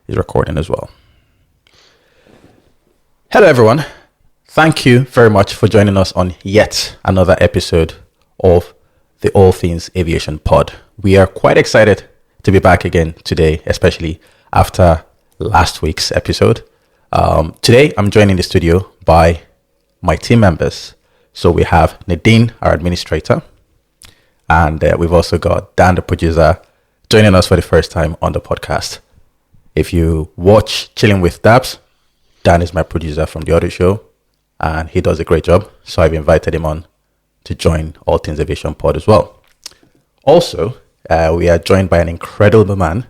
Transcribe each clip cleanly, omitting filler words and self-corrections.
is recording as well. Hello, everyone. Thank you very much for joining us on yet another episode of the All Things Aviation Pod. We are quite excited to be back again today, especially after last week's episode. Today, I'm joined in the studio by my team members. So we have Nadine, our administrator, and we've also got Dan, the producer, joining us for the first time on the podcast. If you watch Chilling with Dabs, Dan is my producer from the audio show, and he does a great job. So I've invited him on to join All Things Aviation Pod as well. Also, we are joined by an incredible man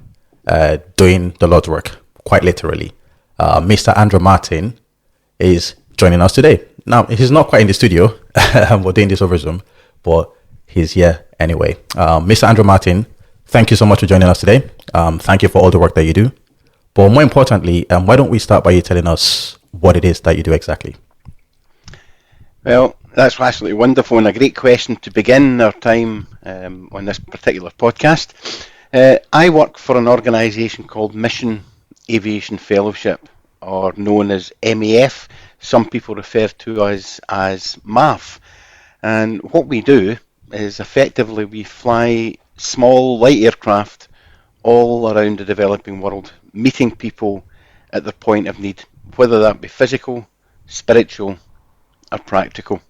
doing the Lord's work, quite literally. Mr. Andrew Martin is joining us today. Now, he's not quite in the studio. We're doing this over Zoom, but he's here anyway. Mr. Andrew Martin, thank you so much for joining us today. Thank you for all the work that you do. But more importantly, why don't we start by you telling us what it is that you do exactly? Well, that's absolutely wonderful and a great question to begin our time on this particular podcast. I work for an organisation called Mission Aviation Fellowship, or known as MAF. Some people refer to us as MAF. And what we do is effectively we fly small light aircraft all around the developing world, meeting people at their point of need, whether that be physical, spiritual or practical.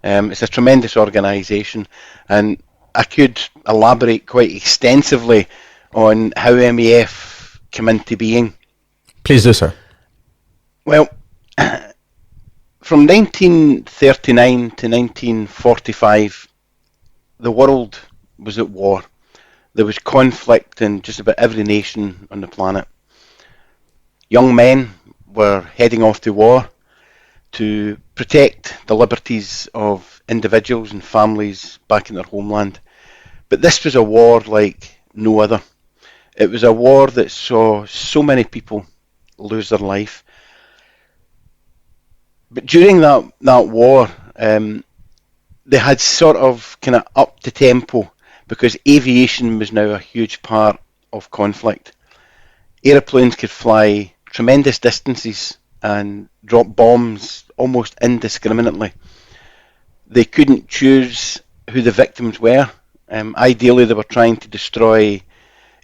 It's a tremendous organisation, and I could elaborate quite extensively on how MAF came into being. Please do, sir. Well, from 1939 to 1945, the world was at war. There was conflict in just about every nation on the planet. Young men were heading off to war to protect the liberties of individuals and families back in their homeland. But this was a war like no other. It was a war that saw so many people lose their life. But during that war, they had sort of kind of upped the tempo because aviation was now a huge part of conflict. Aeroplanes could fly tremendous distances and drop bombs almost indiscriminately. They couldn't choose who the victims were. Ideally, they were trying to destroy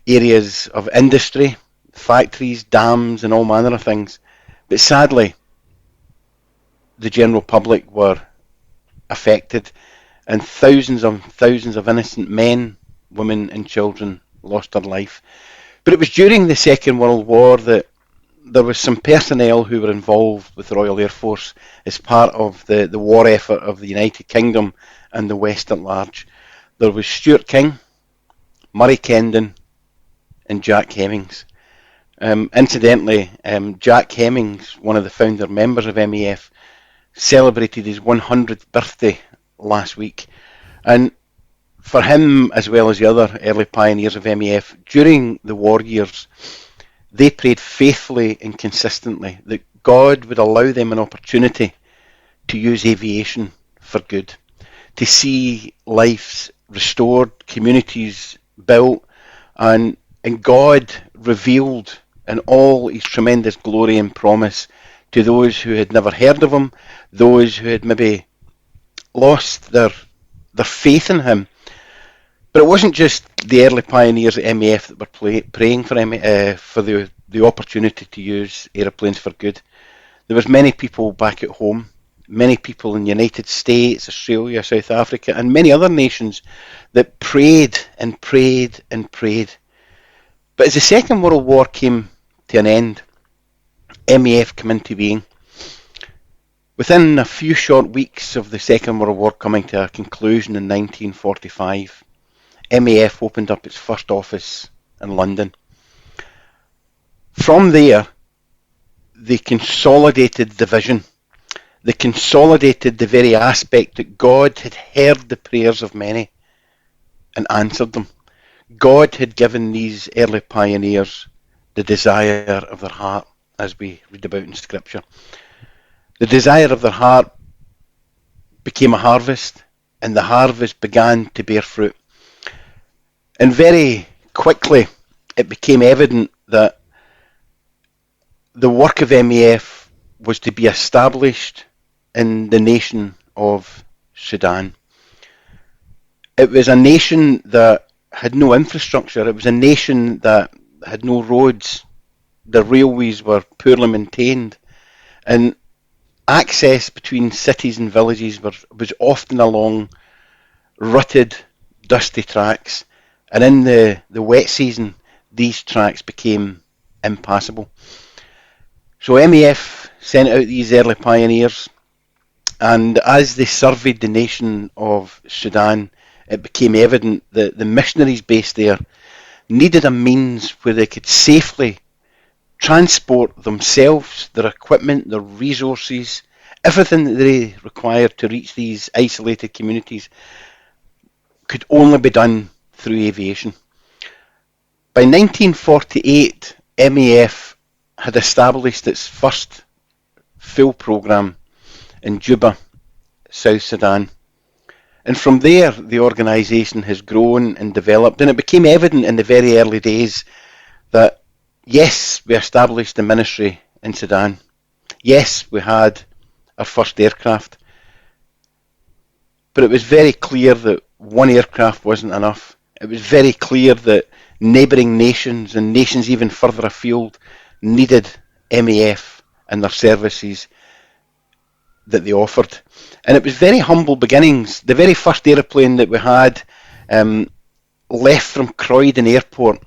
areas of industry, factories, dams, and all manner of things. But sadly, the general public were affected, and thousands of innocent men, women, and children lost their life. But it was during the Second World War that there was some personnel who were involved with the Royal Air Force as part of the war effort of the United Kingdom and the West at large. There was Stuart King, Murray Kendon, and Jack Hemmings. Incidentally, Jack Hemmings, one of the founder members of MAF, celebrated his 100th birthday last week. And for him, as well as the other early pioneers of MAF, during the war years, they prayed faithfully and consistently that God would allow them an opportunity to use aviation for good, to see lives restored, communities built, and God revealed in all his tremendous glory and promise to those who had never heard of him, those who had maybe lost their faith in him. But it wasn't just the early pioneers at MAF that were praying for the opportunity to use aeroplanes for good. There was many people back at home, many people in the United States, Australia, South Africa, and many other nations that prayed and prayed and prayed. But as the Second World War came to an end, MAF came into being. Within a few short weeks of the Second World War coming to a conclusion in 1945, MAF opened up its first office in London. From there, they consolidated the vision. They consolidated the very aspect that God had heard the prayers of many and answered them. God had given these early pioneers the desire of their heart, as we read about in Scripture. The desire of their heart became a harvest, and the harvest began to bear fruit. And very quickly, it became evident that the work of MAF was to be established in the nation of Sudan. It was a nation that had no infrastructure. It was a nation that had no roads. The railways were poorly maintained, and access between cities and villages was often along rutted, dusty tracks, and in the wet season, these tracks became impassable. So MAF sent out these early pioneers, and as they surveyed the nation of Sudan, it became evident that the missionaries based there needed a means where they could safely transport themselves, their equipment, their resources, everything that they required to reach these isolated communities could only be done through aviation. By 1948, MAF had established its first full programme in Juba, South Sudan. And from there, the organisation has grown and developed, and it became evident in the very early days that, yes, we established the ministry in Sudan. Yes, we had our first aircraft. But it was very clear that one aircraft wasn't enough. It was very clear that neighbouring nations and nations even further afield needed MAF and their services that they offered. And it was very humble beginnings. The very first aeroplane that we had left from Croydon Airport,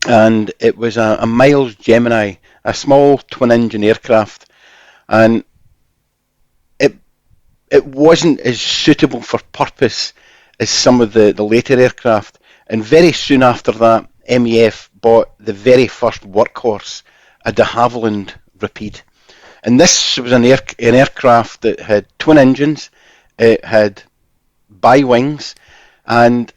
and it was a Miles Gemini, a small twin-engine aircraft, and it wasn't as suitable for purpose as some of the later aircraft. And very soon after that, MAF bought the very first workhorse, a de Havilland Rapide. And this was an aircraft that had twin engines, it had bi-wings, and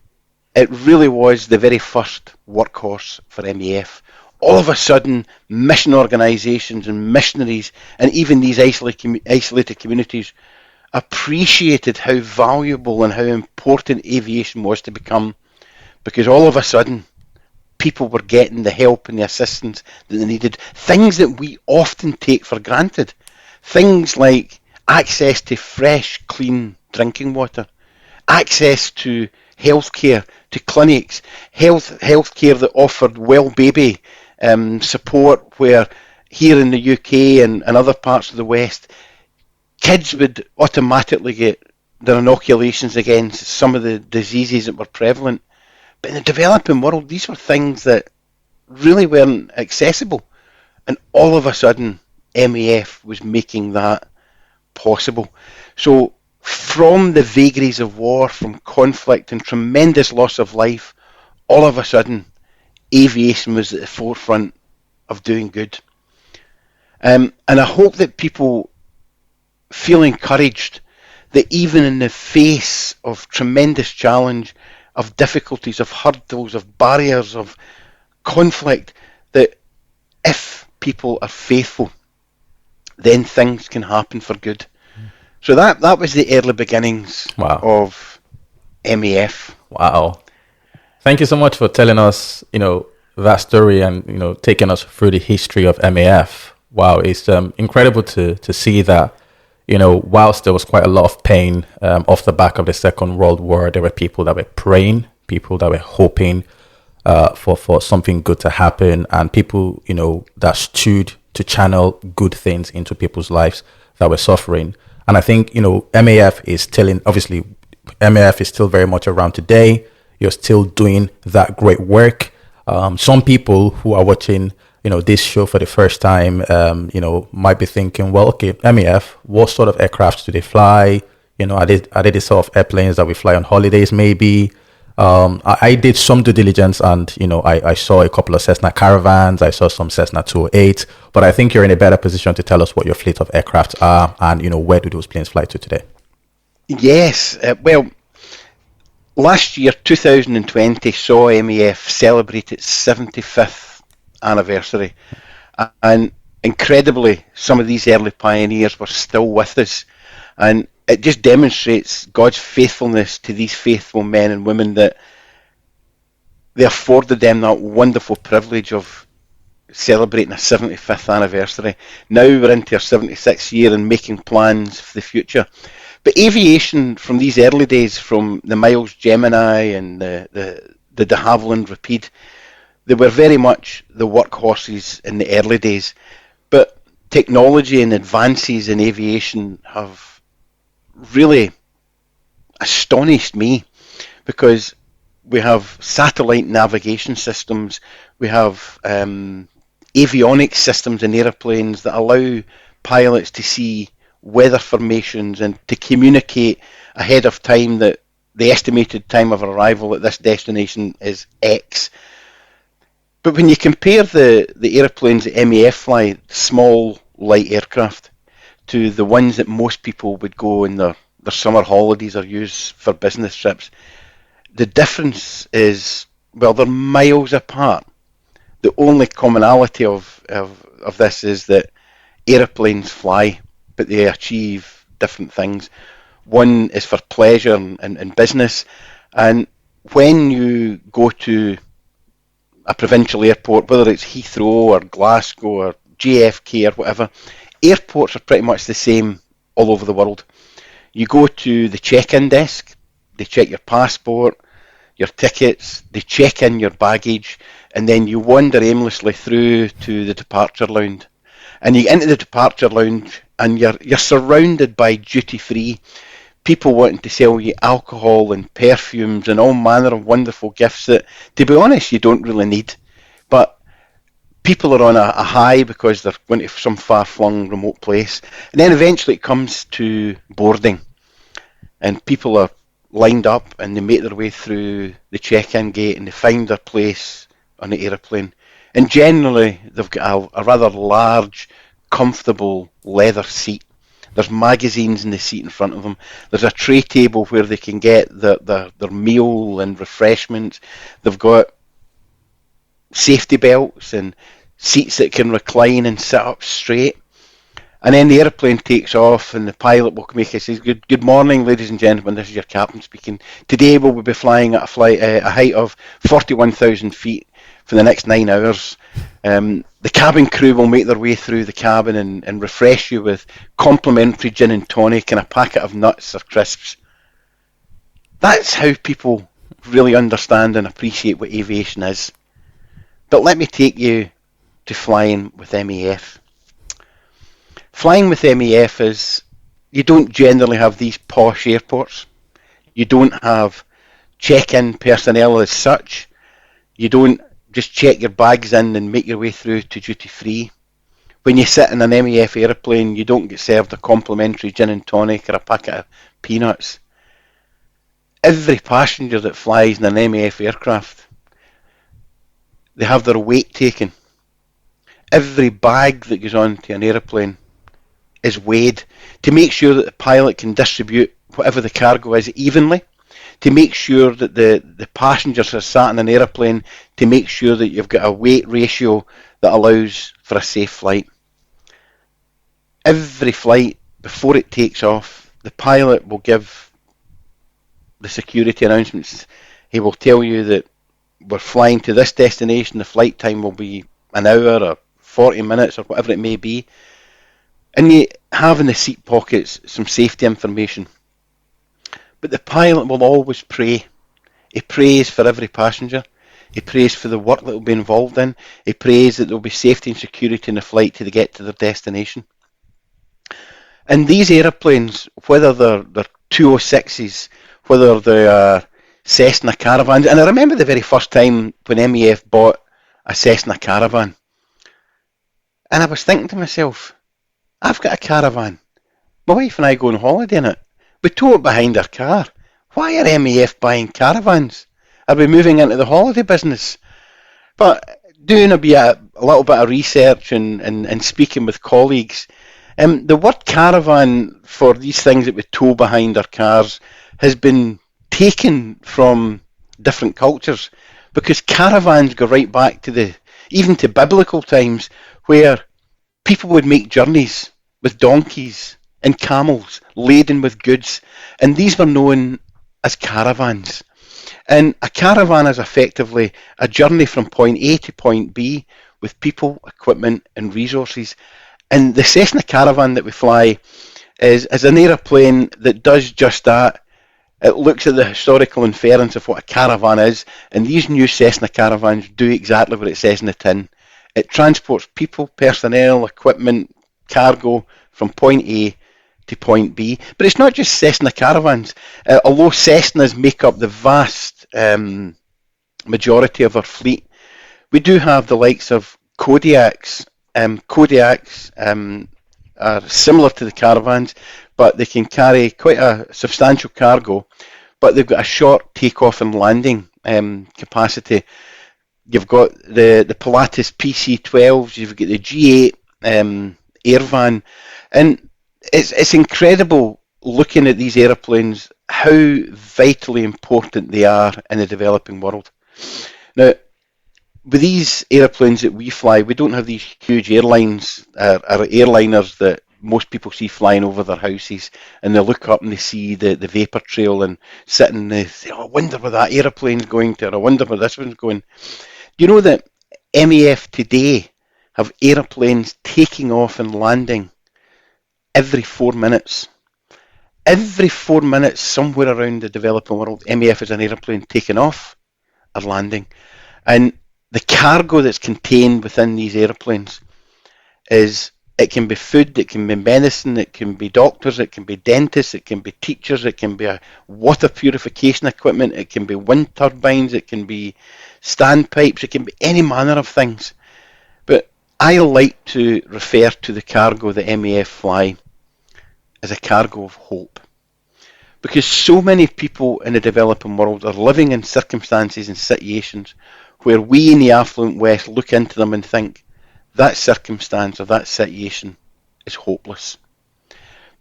it really was the very first workhorse for MAF. All of a sudden, mission organisations and missionaries, and even these isolated communities, appreciated how valuable and how important aviation was to become, because all of a sudden, people were getting the help and the assistance that they needed. Things that we often take for granted. Things like access to fresh, clean drinking water, access to healthcare, to clinics, healthcare that offered well baby support, where here in the UK and other parts of the West, kids would automatically get their inoculations against some of the diseases that were prevalent. But in the developing world, these were things that really weren't accessible. And all of a sudden, MAF was making that possible. So from the vagaries of war, from conflict and tremendous loss of life, all of a sudden, aviation was at the forefront of doing good. And I hope that people feel encouraged that even in the face of tremendous challenge, of difficulties, of hurdles, of barriers, of conflict, that if people are faithful, then things can happen for good. So that was the early beginnings of MAF. Wow. Thank you so much for telling us, that story and, taking us through the history of MAF. Wow, it's incredible to see that, whilst there was quite a lot of pain off the back of the Second World War, there were people that were praying, people that were hoping for something good to happen, and people, that stood to channel good things into people's lives that were suffering. And I think, MAF is obviously, MAF is still very much around today. You're still doing that great work. Some people who are watching, this show for the first time, might be thinking, well, okay, MAF, what sort of aircraft do they fly? Are they the sort of airplanes that we fly on holidays maybe? I did some due diligence and, I saw a couple of Cessna Caravans, I saw some Cessna 208, but I think you're in a better position to tell us what your fleet of aircraft are and, where do those planes fly to today? Yes, well, last year, 2020, saw MAF celebrate its 75th anniversary, and incredibly, some of these early pioneers were still with us, and it just demonstrates God's faithfulness to these faithful men and women, that they afforded them that wonderful privilege of celebrating our 75th anniversary. Now we're into our 76th year and making plans for the future. But aviation from these early days, from the Miles Gemini and the de Havilland Rapide, they were very much the workhorses in the early days. But technology and advances in aviation have really astonished me, because we have satellite navigation systems, we have avionics systems in aeroplanes that allow pilots to see weather formations and to communicate ahead of time that the estimated time of arrival at this destination is X. But when you compare the aeroplanes that MAF fly, small light aircraft, to the ones that most people would go in their summer holidays or use for business trips, the difference is, well, they're miles apart. The only commonality of this is that aeroplanes fly, but they achieve different things. One is for pleasure and business, and when you go to a provincial airport, whether it's Heathrow or Glasgow or JFK or whatever, airports are pretty much the same all over the world. You go to the check-in desk, they check your passport, your tickets, they check in your baggage, and then you wander aimlessly through to the departure lounge. And you get into the departure lounge and you're surrounded by duty-free, people wanting to sell you alcohol and perfumes and all manner of wonderful gifts that, to be honest, you don't really need. But people are on a high because they're going to some far-flung remote place. And then eventually it comes to boarding, and people are lined up and they make their way through the check-in gate and they find their place on the aeroplane. And generally they've got a rather large, comfortable leather seat. There's magazines in the seat in front of them. There's a tray table where they can get their meal and refreshments. They've got safety belts and seats that can recline and sit up straight. And then the aeroplane takes off and the pilot will make it, says, good morning, ladies and gentlemen, this is your captain speaking. Today we'll be flying at a height of 41,000 feet for the next 9 hours. The cabin crew will make their way through the cabin and refresh you with complimentary gin and tonic and a packet of nuts or crisps. That's how people really understand and appreciate what aviation is. But let me take you to flying with MAF. Flying with MAF is, you don't generally have these posh airports. You don't have check-in personnel as such. You don't just check your bags in and make your way through to duty-free. When you sit in an MAF aeroplane, you don't get served a complimentary gin and tonic or a packet of peanuts. Every passenger that flies in an MAF aircraft, they have their weight taken. Every bag that goes onto an aeroplane is weighed to make sure that the pilot can distribute whatever the cargo is evenly, to make sure that the passengers are sat in an aeroplane, to make sure that you've got a weight ratio that allows for a safe flight. Every flight, before it takes off, the pilot will give the security announcements. He will tell you that we're flying to this destination, the flight time will be an hour or 40 minutes or whatever it may be. And you have in the seat pockets some safety information. But the pilot will always pray. He prays for every passenger. He prays for the work that will be involved in. He prays that there will be safety and security in the flight till they get to their destination. And these aeroplanes, whether they're 206s, whether they are Cessna Caravans, and I remember the very first time when MAF bought a Cessna Caravan, and I was thinking to myself, I've got a Caravan. My wife and I go on holiday in it. We tow it behind our car. Why are MAF buying caravans? Are we moving into the holiday business? But doing a little bit of research and speaking with colleagues, the word caravan for these things that we tow behind our cars has been taken from different cultures, because caravans go right back to even to biblical times, where people would make journeys with donkeys and camels laden with goods, and these were known as caravans. And a caravan is effectively a journey from point A to point B with people, equipment and resources. And the Cessna Caravan that we fly is an aeroplane that does just that. It looks at the historical inference of what a caravan is, and these new Cessna Caravans do exactly what it says in the tin. It transports people, personnel, equipment, cargo from point A to point B. But it's not just Cessna Caravans. Although Cessnas make up the vast majority of our fleet, we do have the likes of Kodiaks. Kodiaks are similar to the Caravans, but they can carry quite a substantial cargo, but they've got a short takeoff and landing capacity. You've got the Pilatus PC-12s, you've got the G8 Airvan, and it's incredible looking at these aeroplanes, how vitally important they are in the developing world. Now, with these aeroplanes that we fly, we don't have these huge airlines, or airliners that most people see flying over their houses, and they look up and they see the vapour trail and sit and they say, oh, I wonder where that aeroplane's going to, or I wonder where this one's going. Do you know that MAF today have aeroplanes taking off and landing every 4 minutes? Every 4 minutes, somewhere around the developing world, MAF is an aeroplane taking off or landing. And the cargo that's contained within these aeroplanes it can be food, it can be medicine, it can be doctors, it can be dentists, it can be teachers, it can be water purification equipment, it can be wind turbines, it can be standpipes, it can be any manner of things. But I like to refer to the cargo that MAF fly as a cargo of hope. Because so many people in the developing world are living in circumstances and situations where we in the affluent West look into them and think that circumstance or that situation is hopeless.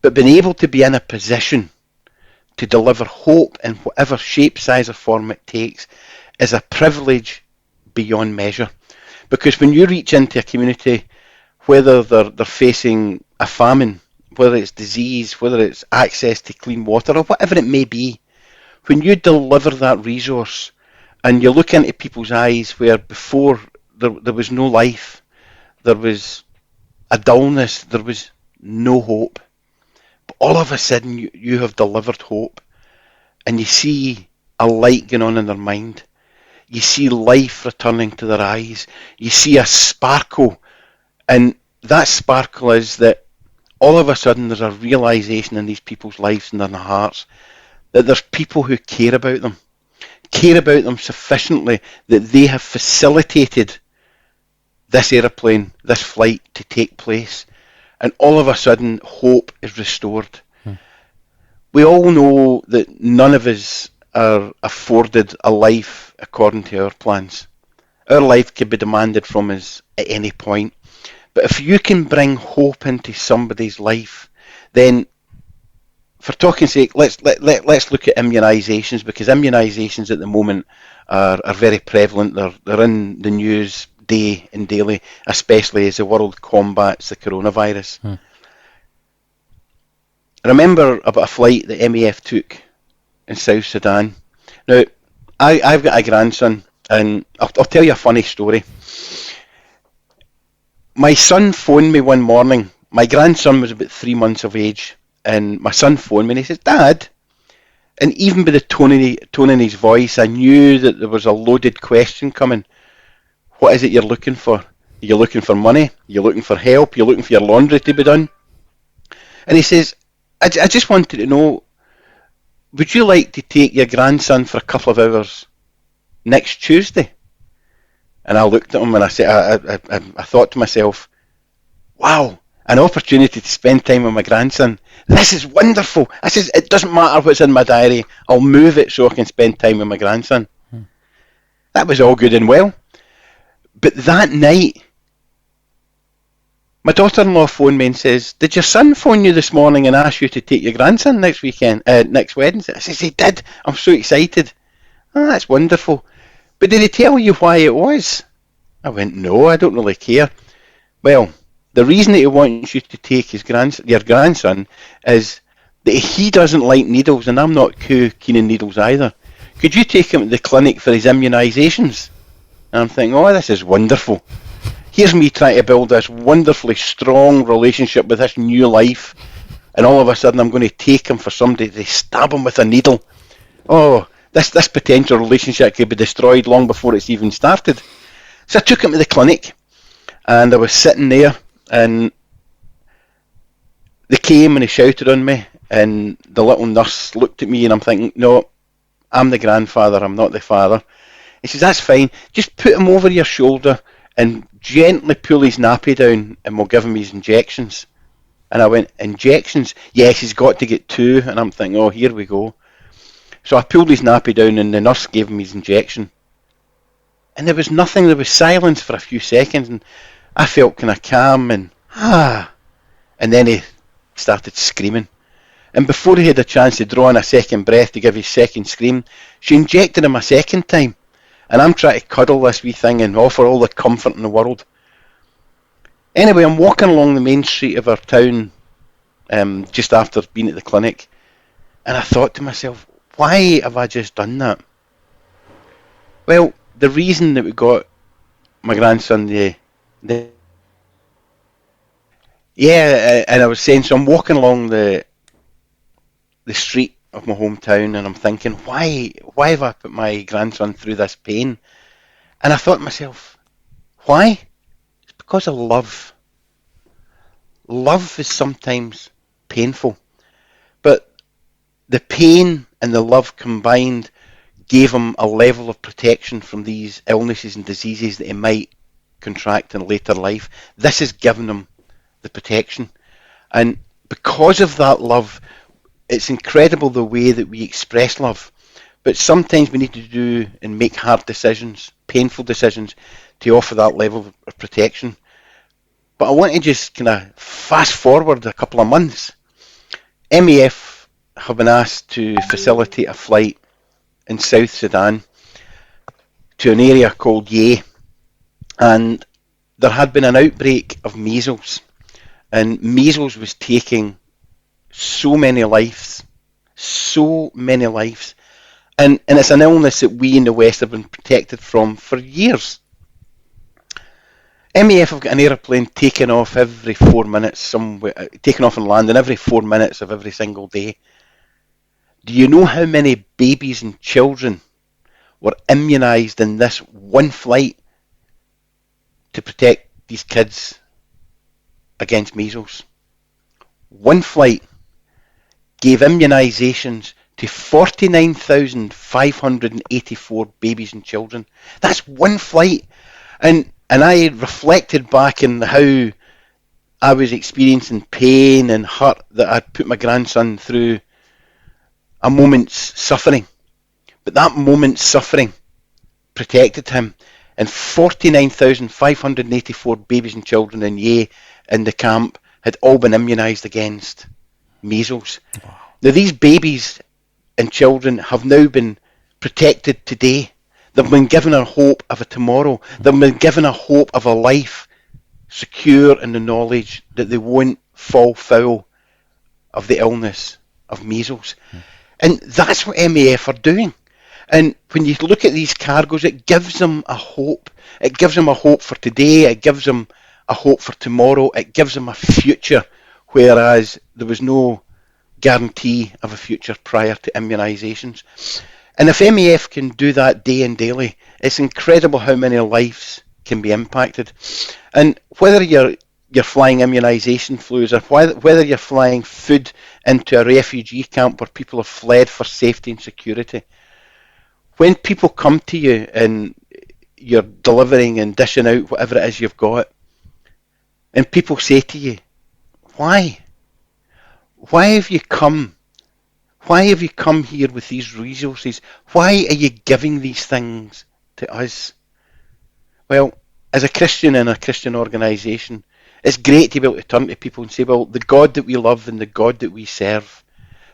But being able to be in a position to deliver hope in whatever shape, size or form it takes is a privilege beyond measure. Because when you reach into a community, whether they're facing a famine, whether it's disease, whether it's access to clean water or whatever it may be, when you deliver that resource and you look into people's eyes where before there was no life, there was a dullness, there was no hope, but all of a sudden you have delivered hope, and you see a light going on in their mind, you see life returning to their eyes, you see a sparkle, and that sparkle is that all of a sudden there's a realization in these people's lives and in their hearts that there's people who care about them sufficiently that they have facilitated this aeroplane, this flight to take place, and all of a sudden hope is restored. We all know that none of us are afforded a life according to our plans. Our life can be demanded from us at any point. But if you can bring hope into somebody's life, then, for talking's sake, let's look at immunisations, because immunisations at the moment are very prevalent. They're in the news day and daily, especially as the world combats the coronavirus. I remember about a flight that MAF took in South Sudan. Now, I've got a grandson, and I'll tell you a funny story. My son phoned me one morning. My grandson was about 3 months of age, and my son phoned me and he says, Dad, and even by the tone in his voice, I knew that there was a loaded question coming. What is it you're looking for? Are you looking for money? Are you looking for help? Are you looking for your laundry to be done? And he says, I just wanted to know, would you like to take your grandson for a couple of hours next Tuesday? And I looked at him and I said, I thought to myself, wow, an opportunity to spend time with my grandson. This is wonderful. I says, it doesn't matter what's in my diary. I'll move it so I can spend time with my grandson. That was all good and well. But that night, my daughter-in-law phoned me and says, did your son phone you this morning and ask you to take your grandson next Wednesday? I says, he did. I'm so excited. Oh, that's wonderful. But did he tell you why it was? I went, no, I don't really care. Well, the reason that he wants you to take your grandson is that he doesn't like needles, and I'm not keen on needles either. Could you take him to the clinic for his immunisations? And I'm thinking, oh, this is wonderful. Here's me trying to build this wonderfully strong relationship with this new life, and all of a sudden I'm going to take him for somebody to stab him with a needle. Oh, this potential relationship could be destroyed long before it's even started. So I took him to the clinic, and I was sitting there, and they came and they shouted on me, and the little nurse looked at me, and I'm thinking, no, I'm the grandfather, I'm not the father. He says, that's fine, just put him over your shoulder and gently pull his nappy down, and we'll give him his injections. And I went, injections? Yes, he's got to get 2. And I'm thinking, oh, here we go. So I pulled his nappy down, and the nurse gave him his injection. And there was nothing, there was silence for a few seconds, and I felt kind of calm, and and then he started screaming. And before he had a chance to draw in a second breath to give his second scream, she injected him a second time. And I'm trying to cuddle this wee thing and offer all the comfort in the world. Anyway, I'm walking along the main street of our town just after being at the clinic, and I thought to myself, why have I just done that? Well, the reason that we got my grandson and I was saying, so I'm walking along the street of my hometown, and I'm thinking, why have I put my grandson through this pain? And I thought to myself, why? It's because of love. Love is sometimes painful, but the pain and the love combined gave him a level of protection from these illnesses and diseases that he might contract in later life. This has given him the protection. And because of that love, it's incredible the way that we express love. But sometimes we need to do and make hard decisions, painful decisions, to offer that level of protection. But I want to just kind of fast forward a couple of months. MAF have been asked to facilitate a flight in South Sudan to an area called Ye, and there had been an outbreak of measles, and measles was taking so many lives, and it's an illness that we in the West have been protected from for years. MAF have got an aeroplane taking off every 4 minutes somewhere, taking off and landing every 4 minutes of every single day. Do you know how many babies and children were immunised in this one flight to protect these kids against measles? One flight gave immunisations to 49,584 babies and children. That's one flight. And I reflected back on how I was experiencing pain and hurt that I'd put my grandson through a moment's suffering. But that moment's suffering protected him. And 49,584 babies and children in Ye in the camp had all been immunised against measles. Wow. Now these babies and children have now been protected today. They've been given a hope of a tomorrow. They've been given a hope of a life secure in the knowledge that they won't fall foul of the illness of measles. And that's what MAF are doing. And when you look at these cargoes, it gives them a hope. It gives them a hope for today. It gives them a hope for tomorrow. It gives them a future, whereas there was no guarantee of a future prior to immunisations. And if MAF can do that day and daily, it's incredible how many lives can be impacted. And whether you're flying immunisation flus, or whether you're flying food into a refugee camp where people have fled for safety and security, when people come to you and you're delivering and dishing out whatever it is you've got, and people say to you, why? Why have you come? Why have you come here with these resources? Why are you giving these things to us? Well, as a Christian in a Christian organisation, it's great to be able to turn to people and say, well, the God that we love and the God that we serve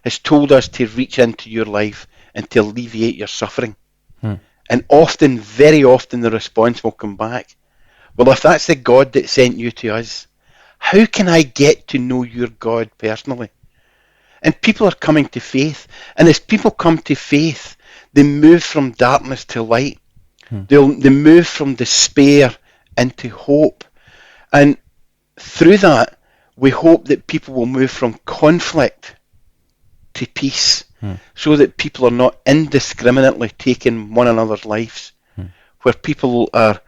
has told us to reach into your life and to alleviate your suffering. And often, very often, the response will come back, well, if that's the God that sent you to us, how can I get to know your God personally? And people are coming to faith. And as people come to faith, they move from darkness to light. They move from despair into hope. And through that, we hope that people will move from conflict to peace, so that people are not indiscriminately taking one another's lives, where people are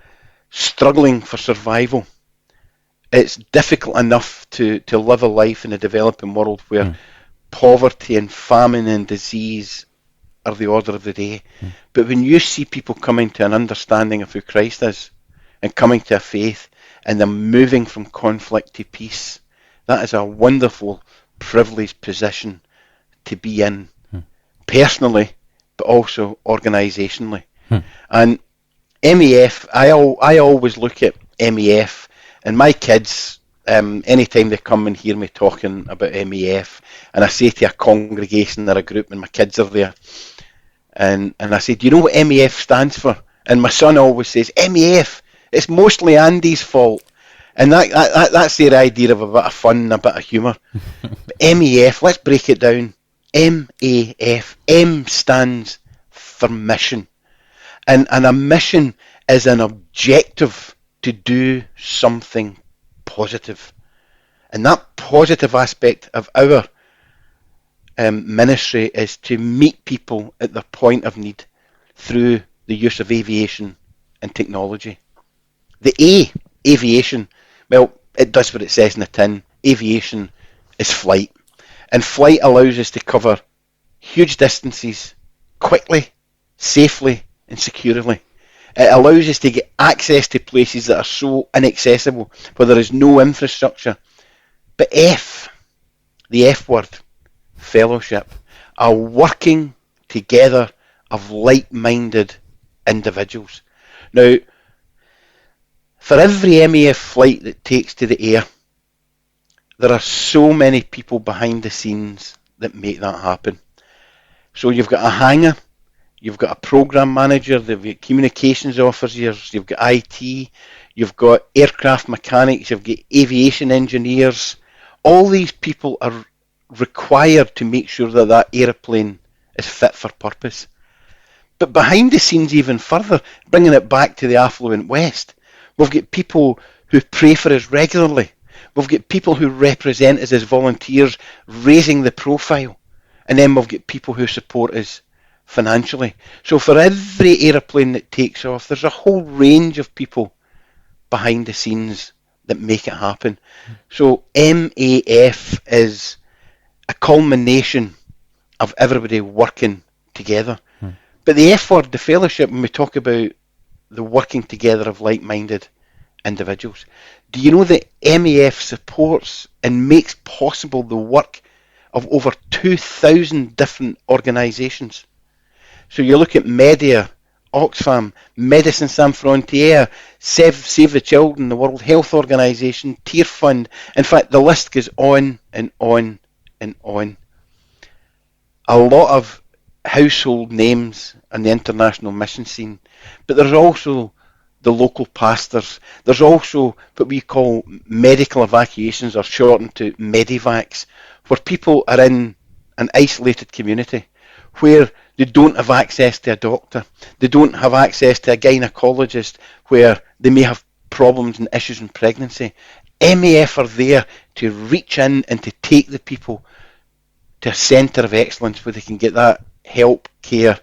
struggling for survival. It's difficult enough to live a life in a developing world where poverty and famine and disease are the order of the day. But when you see people coming to an understanding of who Christ is and coming to a faith, and they're moving from conflict to peace, that is a wonderful, privileged position to be in, personally, but also organisationally. And MEF, I always look at MEF, and my kids, anytime they come and hear me talking about MEF, and I say to a congregation or a group, and my kids are there, and I say, do you know what MEF stands for? And my son always says, MEF, it's mostly Andy's fault. And that's their idea of a bit of fun and a bit of humour. MEF, let's break it down. MAF. M stands for mission. And a mission is an objective to do something positive. And that positive aspect of our ministry is to meet people at their point of need through the use of aviation and technology. The A, aviation, well, it does what it says in the tin. Aviation is flight. And flight allows us to cover huge distances quickly, safely, and securely. It allows us to get access to places that are so inaccessible, where there is no infrastructure. But F, the F word, fellowship, a working together of like-minded individuals. Now, for every MEF flight that takes to the air, there are so many people behind the scenes that make that happen. So you've got a hangar, you've got a program manager, you've got communications officers, you've got IT, you've got aircraft mechanics, you've got aviation engineers. All these people are required to make sure that that aeroplane is fit for purpose. But behind the scenes even further, bringing it back to the affluent West, we've got people who pray for us regularly. We've got people who represent us as volunteers, raising the profile. And then we've got people who support us financially. So for every aeroplane that takes off, there's a whole range of people behind the scenes that make it happen. So MAF is a culmination of everybody working together. But the F word, the fellowship, when we talk about the working together of like-minded individuals, do you know that MEF supports and makes possible the work of over 2,000 different organisations? So you look at Media, Oxfam, Médecins Sans Frontières, Save the Children, the World Health Organisation, Tear Fund. In fact, the list goes on and on and on. A lot of household names on the international mission scene, but there's also the local pastors. There's also what we call medical evacuations, or shortened to Medivacs, where people are in an isolated community where they don't have access to a doctor, they don't have access to a gynecologist, where they may have problems and issues in pregnancy. MEF are there to reach in and to take the people to a centre of excellence where they can get that help, care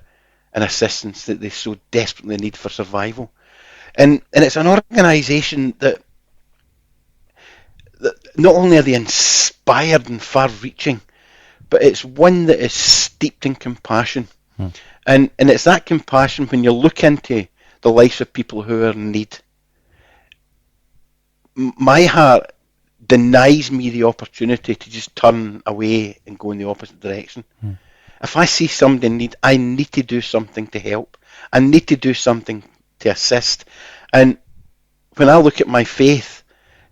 and assistance that they so desperately need for survival. And it's an organisation that not only are they inspired and far-reaching, but it's one that is steeped in compassion. And it's that compassion when you look into the lives of people who are in need. My heart denies me the opportunity to just turn away and go in the opposite direction. If I see somebody in need, I need to do something to help. I need to do something to assist. And when I look at my faith,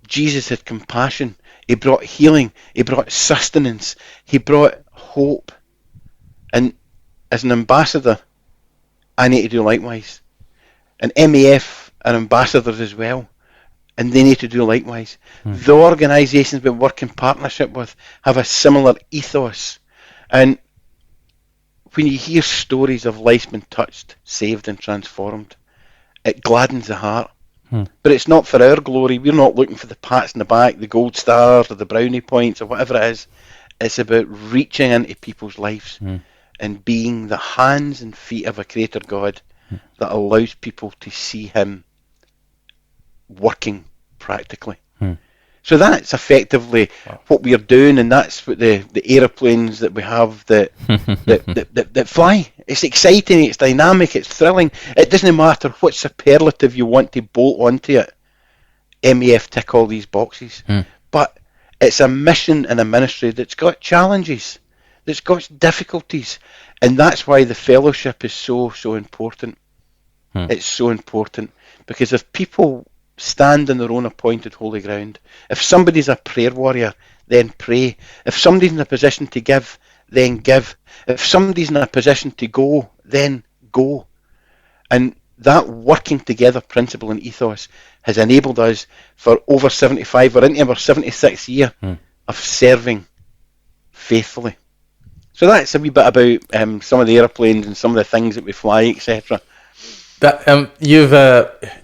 Jesus had compassion. He brought healing. He brought sustenance. He brought hope. And as an ambassador, I need to do likewise. And MEF are ambassadors as well, and they need to do likewise. The organisations we work in partnership with have a similar ethos. And when you hear stories of lives being touched, saved and transformed, it gladdens the heart. But it's not for our glory. We're not looking for the pats in the back, the gold stars or the brownie points or whatever it is. It's about reaching into people's lives and being the hands and feet of a creator God that allows people to see him working practically. So that's effectively what we are doing, and that's what the aeroplanes that we have that that fly. It's exciting, it's dynamic, it's thrilling. It doesn't matter what superlative you want to bolt onto it. MEF tick all these boxes. But it's a mission and a ministry that's got challenges, that's got difficulties, and that's why the fellowship is so important. It's so important because if people stand in their own appointed holy ground, if somebody's a prayer warrior, then pray. If somebody's in a position to give, then give. If somebody's in a position to go, then go. And that working together principle and ethos has enabled us for over 75, we're into our 76th year of serving faithfully. So that's a wee bit about some of the airplanes and some of the things that we fly, etc. That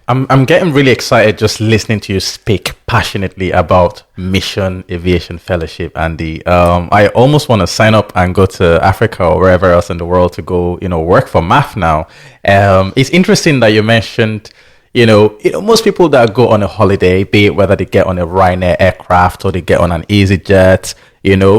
I'm getting really excited just listening to you speak passionately about Mission Aviation Fellowship, Andy. I almost want to sign up and go to Africa or wherever else in the world to go, work for MAF now. It's interesting that you mentioned, most people that go on a holiday, be it whether they get on a Ryanair aircraft or they get on an EasyJet,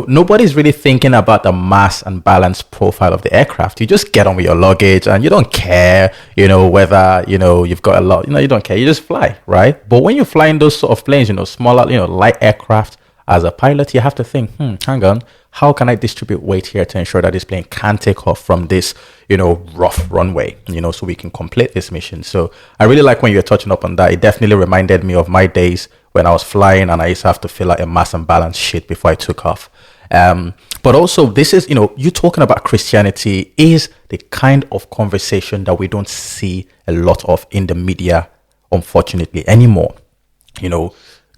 nobody's really thinking about the mass and balance profile of the aircraft. You just get on with your luggage and you don't care, whether, you've got a lot, you don't care. You just fly, right? But when you fly in those sort of planes, smaller, light aircraft, as a pilot, you have to think, hang on, how can I distribute weight here to ensure that this plane can take off from this, rough runway, so we can complete this mission. So I really like when you're touching up on that. It definitely reminded me of my days when I was flying and I used to have to fill out a mass and balance sheet before I took off. But also this is, you talking about Christianity is the kind of conversation that we don't see a lot of in the media, unfortunately, anymore.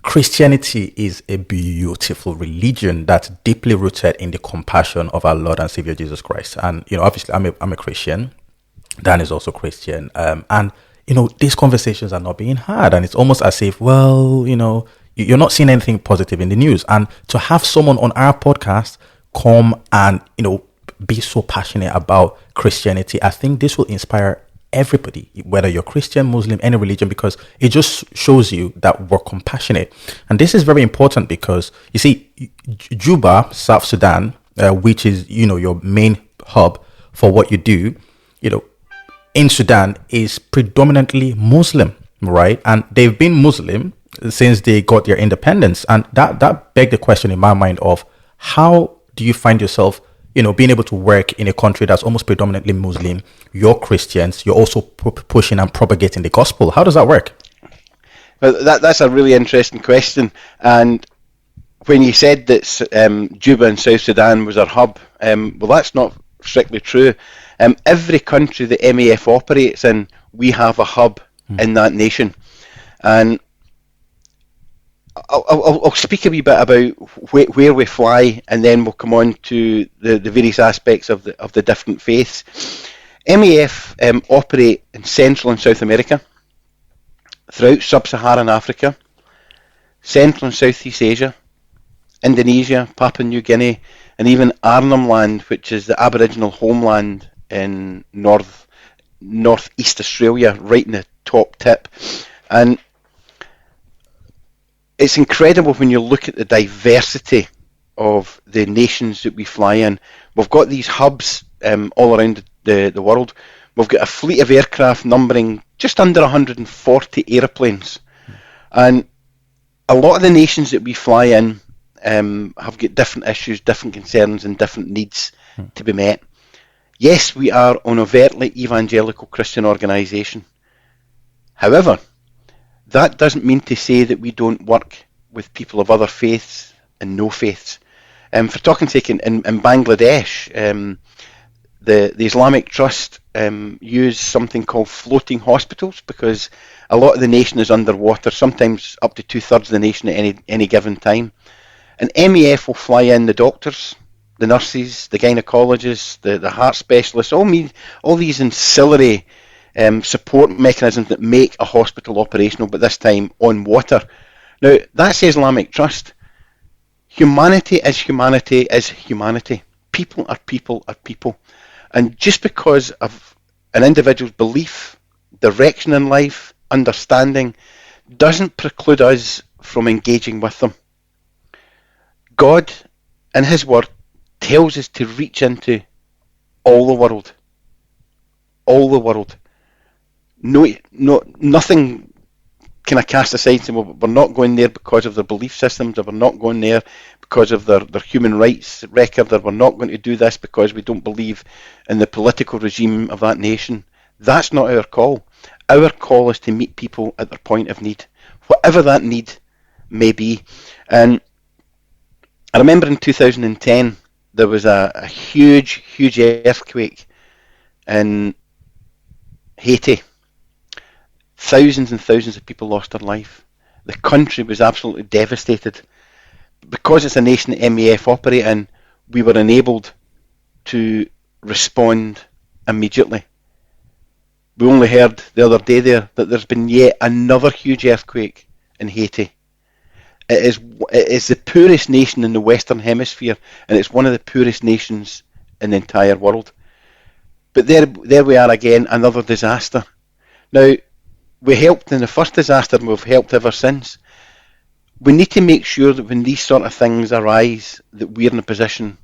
Christianity is a beautiful religion that's deeply rooted in the compassion of our Lord and Savior Jesus Christ. And, obviously I'm a Christian. Dan is also Christian. And these conversations are not being had. And it's almost as if, you're not seeing anything positive in the news. And to have someone on our podcast come and, be so passionate about Christianity, I think this will inspire everybody, whether you're Christian, Muslim, any religion, because it just shows you that we're compassionate. And this is very important because, you see, Juba, South Sudan, which is, your main hub for what you do, in Sudan is predominantly Muslim, right? And they've been Muslim since they got their independence. And that begged the question in my mind of how do you find yourself being able to work in a country that's almost predominantly Muslim, you're Christians, you're also pushing and propagating the gospel. How does that work? Well, that's a really interesting question. And when you said that Juba in South Sudan was our hub, well, that's not strictly true. Every country that MAF operates in, we have a hub in that nation. And I'll speak a wee bit about where we fly, and then we'll come on to the various aspects of the different faiths. MAF operate in Central and South America, throughout Sub-Saharan Africa, Central and Southeast Asia, Indonesia, Papua New Guinea, and even Arnhem Land, which is the Aboriginal homeland in northeast Australia, right in the top tip. And it's incredible when you look at the diversity of the nations that we fly in. We've got these hubs all around the world. We've got a fleet of aircraft numbering just under 140 aeroplanes. And a lot of the nations that we fly in have got different issues, different concerns, and different needs to be met. Yes, we are an overtly evangelical Christian organisation. However, that doesn't mean to say that we don't work with people of other faiths and no faiths. For talking sake, in Bangladesh, the Islamic Trust use something called floating hospitals because a lot of the nation is underwater, sometimes up to 2/3 of the nation at any given time. And MEF will fly in the doctors, the nurses, the gynecologists, the heart specialists, all these ancillary support mechanisms that make a hospital operational, but this time on water. Now, that's Islamic trust. Humanity is humanity is humanity. People are people are people. And just because of an individual's belief, direction in life, understanding, doesn't preclude us from engaging with them. God, in His Word, tells us to reach into all the world. All the world. Nothing kind of cast aside and say, well, we're not going there because of their belief systems, or we're not going there because of their human rights record, or we're not going to do this because we don't believe in the political regime of that nation. That's not our call. Our call is to meet people at their point of need, whatever that need may be. And I remember in 2010, there was a huge earthquake in Haiti. Thousands and thousands of people lost their life. The country was absolutely devastated. Because it's a nation that MAF operate in, we were enabled to respond immediately. We only heard the other day there that there's been yet another huge earthquake in Haiti. It is the poorest nation in the Western Hemisphere, and it's one of the poorest nations in the entire world. But there we are again, another disaster. Now, we helped in the first disaster, and we've helped ever since. We need to make sure that when these sort of things arise, that we're in a position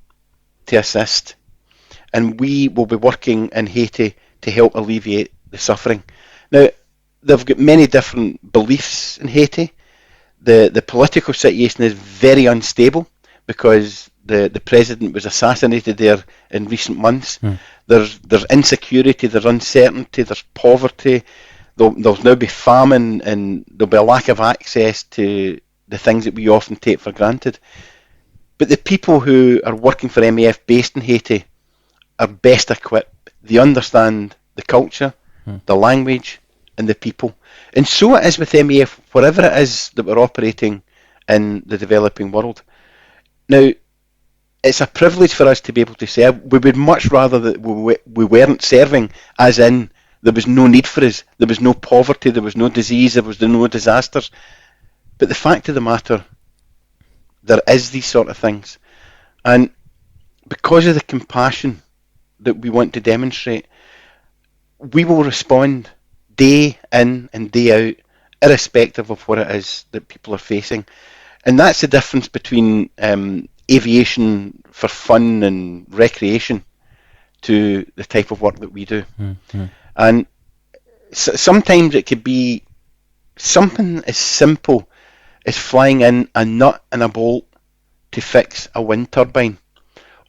to assist. And we will be working in Haiti to help alleviate the suffering. Now, they've got many different beliefs in Haiti. The political situation is very unstable because the president was assassinated there in recent months. There's insecurity, there's uncertainty, there's poverty. There'll now be famine, and there'll be a lack of access to the things that we often take for granted. But the people who are working for MAF based in Haiti are best equipped. They understand the culture, the language, and the people. And so it is with MAF, wherever it is that we're operating in the developing world. Now, it's a privilege for us to be able to serve. We would much rather that we weren't serving, as in there was no need for us, there was no poverty, there was no disease, there was no disasters. But the fact of the matter, there is these sort of things. And because of the compassion that we want to demonstrate, we will respond day in and day out, irrespective of what it is that people are facing. And that's the difference between aviation for fun and recreation to the type of work that we do. And sometimes it could be something as simple as flying in a nut and a bolt to fix a wind turbine,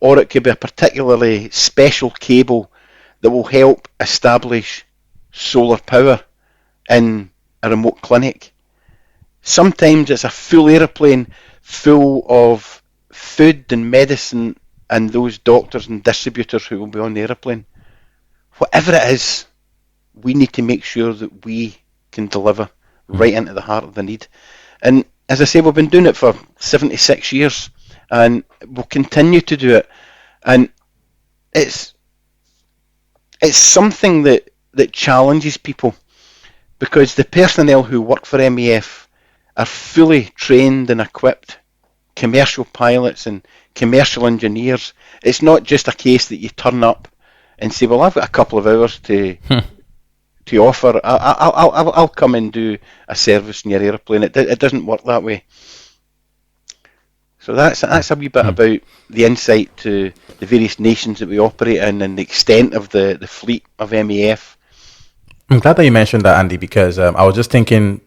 or it could be a particularly special cable that will help establish solar power in a remote clinic. Sometimes it's a full aeroplane full of food and medicine and those doctors and distributors who will be on the aeroplane. Whatever it is, we need to make sure that we can deliver right into the heart of the need. And as I say, we've been doing it for 76 years, and we'll continue to do it. And it's something that challenges people, because the personnel who work for MAF are fully trained and equipped commercial pilots and commercial engineers. It's not just a case that you turn up and say, well, I've got a couple of hours to offer. I'll come and do a service in your aeroplane. It doesn't work that way. So that's a wee bit about the insight to the various nations that we operate in and the extent of the fleet of MAF. I'm glad that you mentioned that, Andy, because I was just thinking,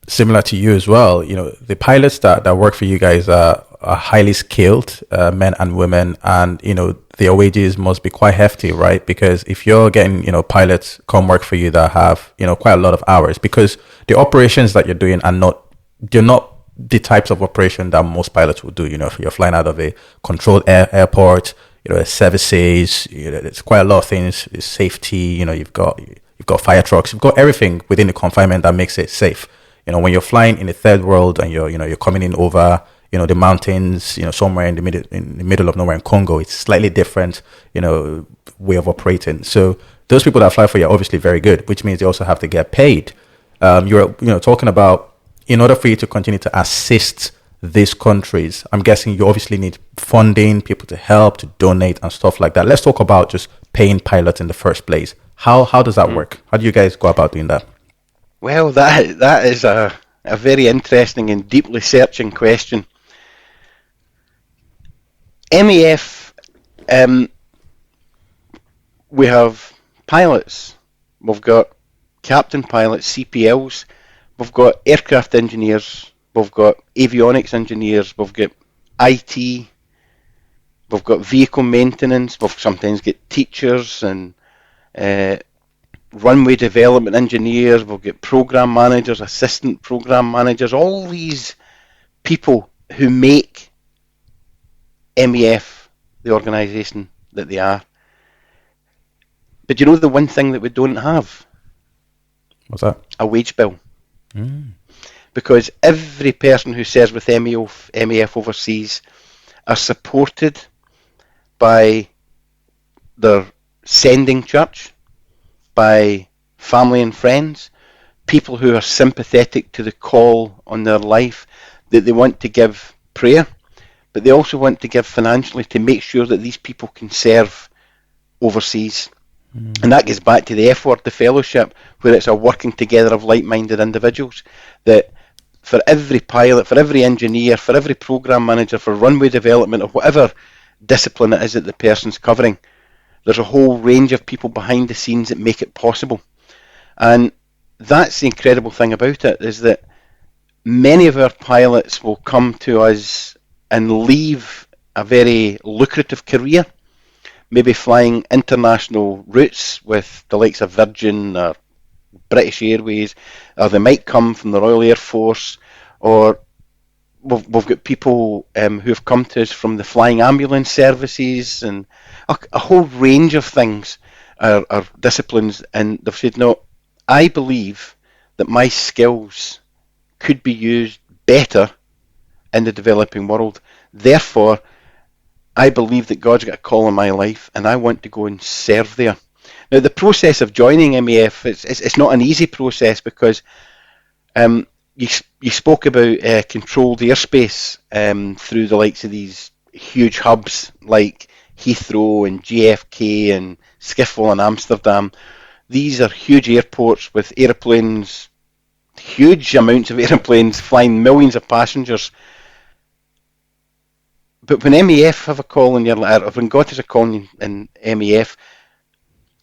similar to you as well, you know, the pilots that work for you guys are highly skilled men and women, and, you know, their wages must be quite hefty, right? Because if you're getting, you know, pilots come work for you that have, you know, quite a lot of hours, because the operations that you're doing they're not the types of operation that most pilots would do. You know, if you're flying out of a controlled airport, you know, services, you know, there's quite a lot of things. It's safety, you know, you've got fire trucks, you've got everything within the confinement that makes it safe. You know, when you're flying in the third world and you're coming in over, you know, the mountains, you know, somewhere in the middle of nowhere in Congo, it's slightly different, you know, way of operating. So those people that fly for you are obviously very good, which means they also have to get paid. You're talking about, in order for you to continue to assist these countries, I'm guessing you obviously need funding, people to help, to donate and stuff like that. Let's talk about just paying pilots in the first place. How does that work? How do you guys go about doing that? Well, that is a very interesting and deeply searching question. MEF, we have pilots, we've got captain pilots, CPLs, we've got aircraft engineers, we've got avionics engineers, we've got IT, we've got vehicle maintenance, we've sometimes got teachers and runway development engineers, we've got program managers, assistant program managers, all these people who make MEF the organisation that they are. But you know the one thing that we don't have? What's that? A wage bill. Because every person who serves with MEF overseas are supported by their sending church, by family and friends, people who are sympathetic to the call on their life, that they want to give prayer, but they also want to give financially to make sure that these people can serve overseas. And that gets back to the F word, the fellowship, where it's a working together of like-minded individuals, that for every pilot, for every engineer, for every program manager, for runway development, or whatever discipline it is that the person's covering, there's a whole range of people behind the scenes that make it possible. And that's the incredible thing about it, is that many of our pilots will come to us and leave a very lucrative career, maybe flying international routes with the likes of Virgin or British Airways, or they might come from the Royal Air Force, or we've got people who have come to us from the flying ambulance services, and a whole range of things are disciplines, and they've said, no, I believe that my skills could be used better in the developing world. Therefore, I believe that God's got a call in my life, and I want to go and serve there. Now, the process of joining MEF, it's not an easy process, because you spoke about controlled airspace through the likes of these huge hubs like Heathrow and JFK and Schiphol and Amsterdam. These are huge airports with aeroplanes, huge amounts of aeroplanes flying millions of passengers. But when MEF have a call in your life, or when God has a call in MEF,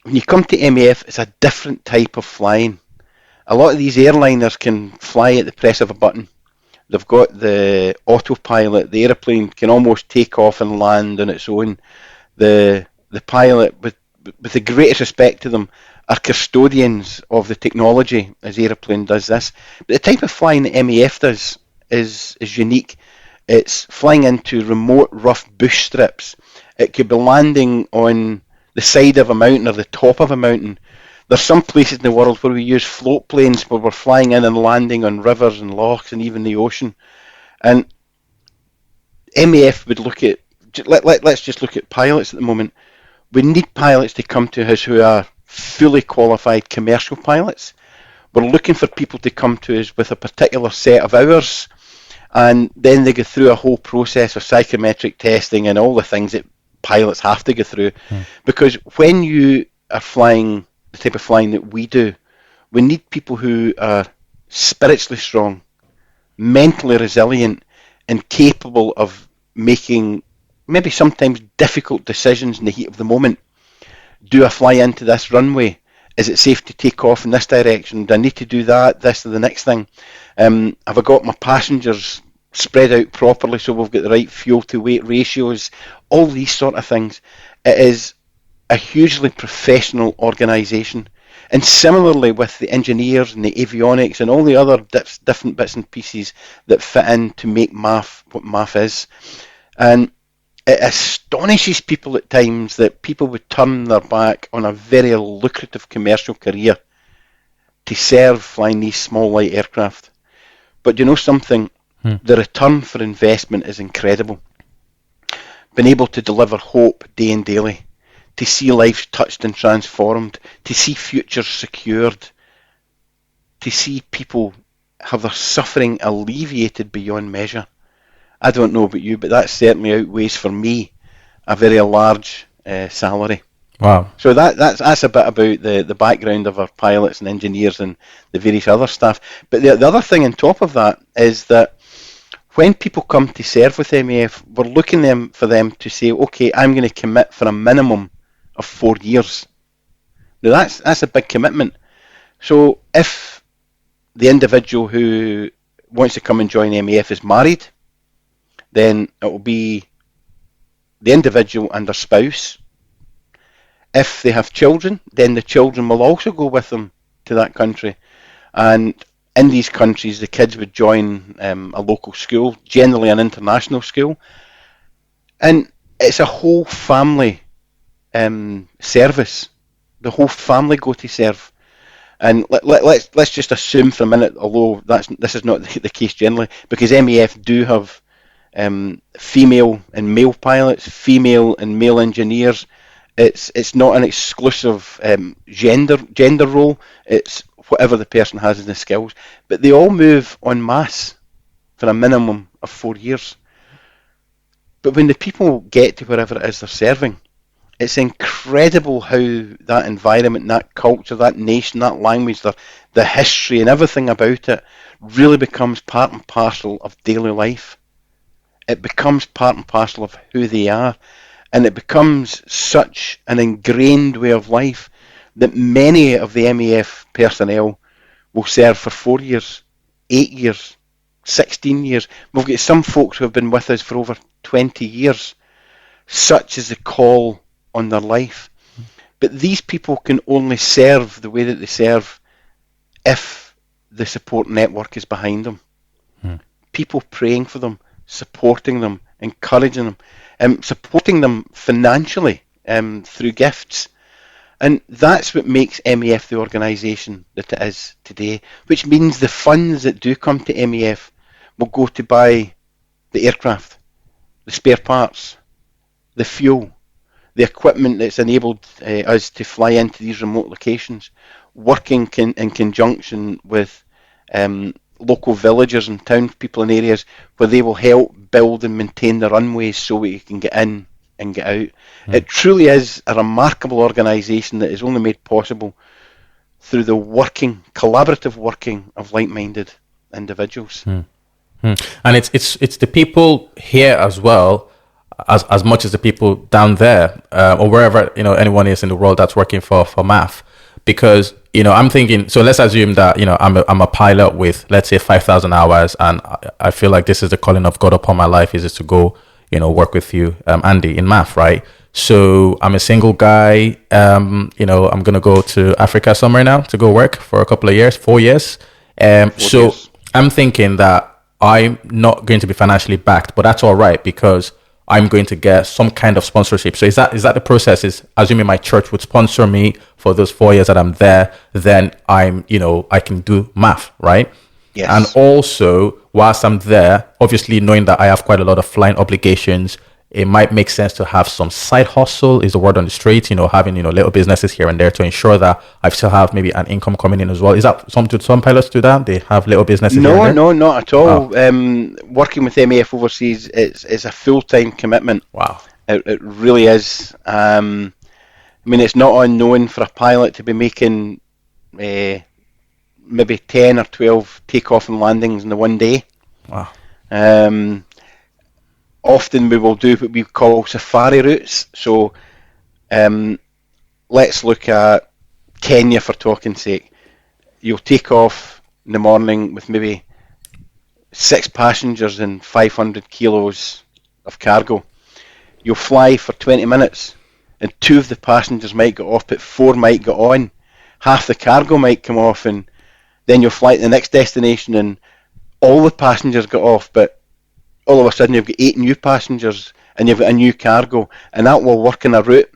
when you come to MEF, it's a different type of flying. A lot of these airliners can fly at the press of a button. They've got the autopilot. The aeroplane can almost take off and land on its own. The pilot, with the greatest respect to them, are custodians of the technology as the aeroplane does this. But the type of flying that MEF does is unique. It's flying into remote, rough bush strips. It could be landing on the side of a mountain or the top of a mountain. There's some places in the world where we use float planes, where we're flying in and landing on rivers and lochs and even the ocean. And MEF would look at, let's just look at pilots at the moment. We need pilots to come to us who are fully qualified commercial pilots. We're looking for people to come to us with a particular set of hours, and then they go through a whole process of psychometric testing and all the things that pilots have to go through. Because when you are flying the type of flying that we do, we need people who are spiritually strong, mentally resilient, and capable of making maybe sometimes difficult decisions in the heat of the moment. Do I fly into this runway? Is it safe to take off in this direction? Do I need to do that, this or the next thing? Have I got my passengers spread out properly so we've got the right fuel to weight ratios? All these sort of things. It is a hugely professional organisation. And similarly with the engineers and the avionics and all the other different bits and pieces that fit in to make MAF what MAF is. And it astonishes people at times that people would turn their back on a very lucrative commercial career to serve flying these small light aircraft. But you know something? The return for investment is incredible. Being able to deliver hope day and daily, to see lives touched and transformed, to see futures secured, to see people have their suffering alleviated beyond measure. I don't know about you, but that certainly outweighs for me a very large salary. Wow. So that's a bit about the background of our pilots and engineers and the various other staff. But the other thing on top of that is that when people come to serve with MAF, we're looking for them to say, okay, I'm going to commit for a minimum of 4 years. Now that's a big commitment. So if the individual who wants to come and join MAF is married, then it will be the individual and their spouse. If they have children, then the children will also go with them to that country. And in these countries, the kids would join a local school, generally an international school. And it's a whole family service. The whole family go to serve. And let's just assume for a minute, although this is not the case generally, because MAF do have female and male pilots, female and male engineers. It's not an exclusive gender role. It's whatever the person has in the skills. But they all move en masse for a minimum of 4 years. But when the people get to wherever it is they're serving, it's incredible how that environment, that culture, that nation, that language, the history and everything about it really becomes part and parcel of daily life. It becomes part and parcel of who they are. And it becomes such an ingrained way of life that many of the MAF personnel will serve for 4 years, 8 years, 16 years. We've got some folks who have been with us for over 20 years. Such is the call on their life. But these people can only serve the way that they serve if the support network is behind them. People praying for them, supporting them, encouraging them, supporting them financially through gifts. And that's what makes MAF the organisation that it is today, which means the funds that do come to MAF will go to buy the aircraft, the spare parts, the fuel, the equipment that's enabled us to fly into these remote locations, working in conjunction with local villagers and townspeople in areas where they will help build and maintain the runways so we can get in and get out. It truly is a remarkable organisation that is only made possible through the collaborative working of like-minded individuals. And it's the people here as well, as much as the people down there or wherever anyone is in the world that's working for MAF. Because I'm thinking, so let's assume that I'm a pilot with, let's say, 5,000 hours, and I feel like this is the calling of God upon my life, is to go work with you, Andy, in MAF, right? So I'm a single guy. I'm gonna go to Africa somewhere now to go work for a couple of years, 4 years. 4 years. I'm thinking that I'm not going to be financially backed, but that's all right because I'm going to get some kind of sponsorship. So is that the process? Is assuming my church would sponsor me for those 4 years that I'm there, then I can do MAF, right? Yes. And also, whilst I'm there, obviously knowing that I have quite a lot of flying obligations, it might make sense to have some side hustle, is the word on the street, having, little businesses here and there to ensure that I still have maybe an income coming in as well. Is that some pilots do that? They have little businesses here and there? No, not at all. Working with MAF overseas is a full-time commitment. Wow. It really is. It's not unknown for a pilot to be making maybe 10 or 12 takeoff and landings in the one day. Wow. Often we will do what we call safari routes. So let's look at Kenya for talking sake. You'll take off in the morning with maybe 6 passengers and 500 kilos of cargo. You'll fly for 20 minutes and 2 of the passengers might get off, but 4 might get on. Half the cargo might come off, and then you'll fly to the next destination and all the passengers get off, but all of a sudden you've got 8 new passengers and you've got a new cargo, and that will work in a route.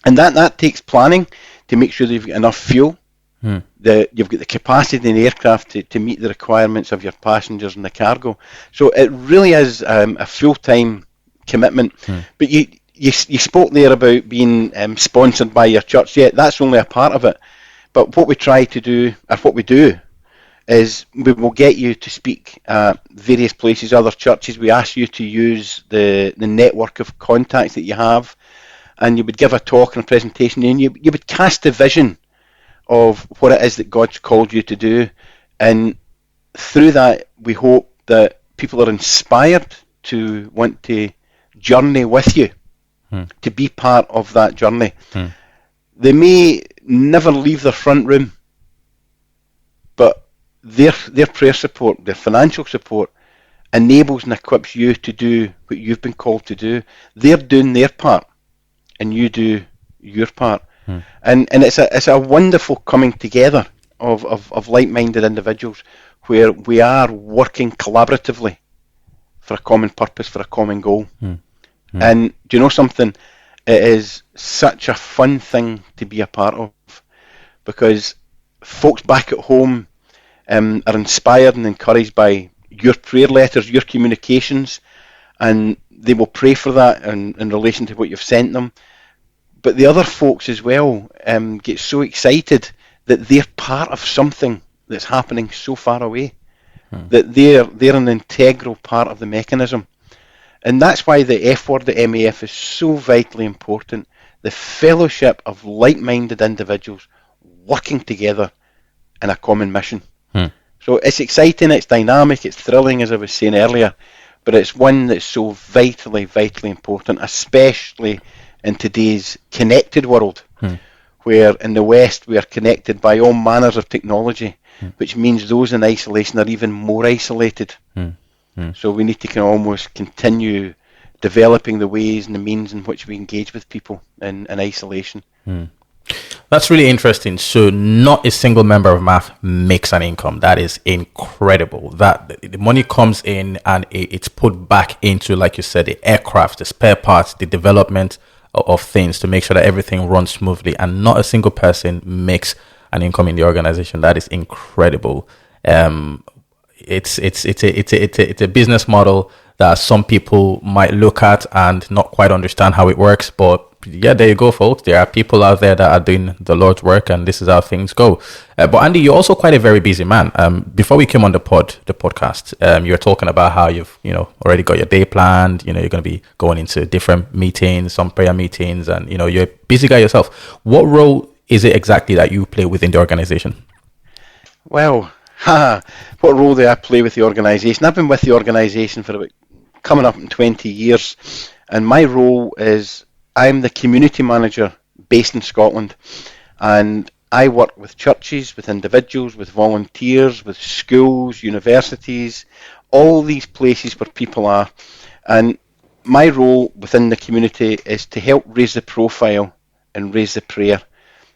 And that takes planning to make sure that you've got enough fuel, you've got the capacity in the aircraft to meet the requirements of your passengers and the cargo. So it really is a full-time commitment. But you spoke there about being sponsored by your church. Yeah, that's only a part of it. But what we try to do, or what we do, is we will get you to speak at various places, other churches. We ask you to use the network of contacts that you have, and you would give a talk and a presentation, and you would cast a vision of what it is that God's called you to do. And through that, we hope that people are inspired to want to journey with you, to be part of that journey. They may never leave their front room, but their prayer support, their financial support, enables and equips you to do what you've been called to do. They're doing their part, and you do your part. And it's a wonderful coming together of like-minded individuals where we are working collaboratively for a common purpose, for a common goal. And do you know something? It is such a fun thing to be a part of, because folks back at home are inspired and encouraged by your prayer letters, your communications, and they will pray for that in relation to what you've sent them. But the other folks as well get so excited that they're part of something that's happening so far away, that they're an integral part of the mechanism. And that's why the F word at MAF is so vitally important. The fellowship of like-minded individuals working together in a common mission. So it's exciting, it's dynamic, it's thrilling, as I was saying earlier, but it's one that's so vitally, vitally important, especially in today's connected world, where in the West we are connected by all manners of technology, which means those in isolation are even more isolated. So we need to almost continue developing the ways and the means in which we engage with people in isolation. That's really interesting. So not a single member of MAF makes an income. That is incredible. That the money comes in and it's put back into, like you said, the aircraft, the spare parts, the development of things to make sure that everything runs smoothly, and not a single person makes an income in the organization. That is incredible. It's a business model that some people might look at and not quite understand how it works, but yeah, there you go, folks. There are people out there that are doing the Lord's work, and this is how things go. But Andy, you're also quite a very busy man. Before we came on the podcast, you were talking about how you've already got your day planned. You're going to be going into different meetings, some prayer meetings, and you're a busy guy yourself. What role is it exactly that you play within the organization? Well, what role do I play with the organisation? I've been with the organisation for about coming up in 20 years, and my role is I'm the community manager based in Scotland, and I work with churches, with individuals, with volunteers, with schools, universities, all these places where people are. And my role within the community is to help raise the profile and raise the prayer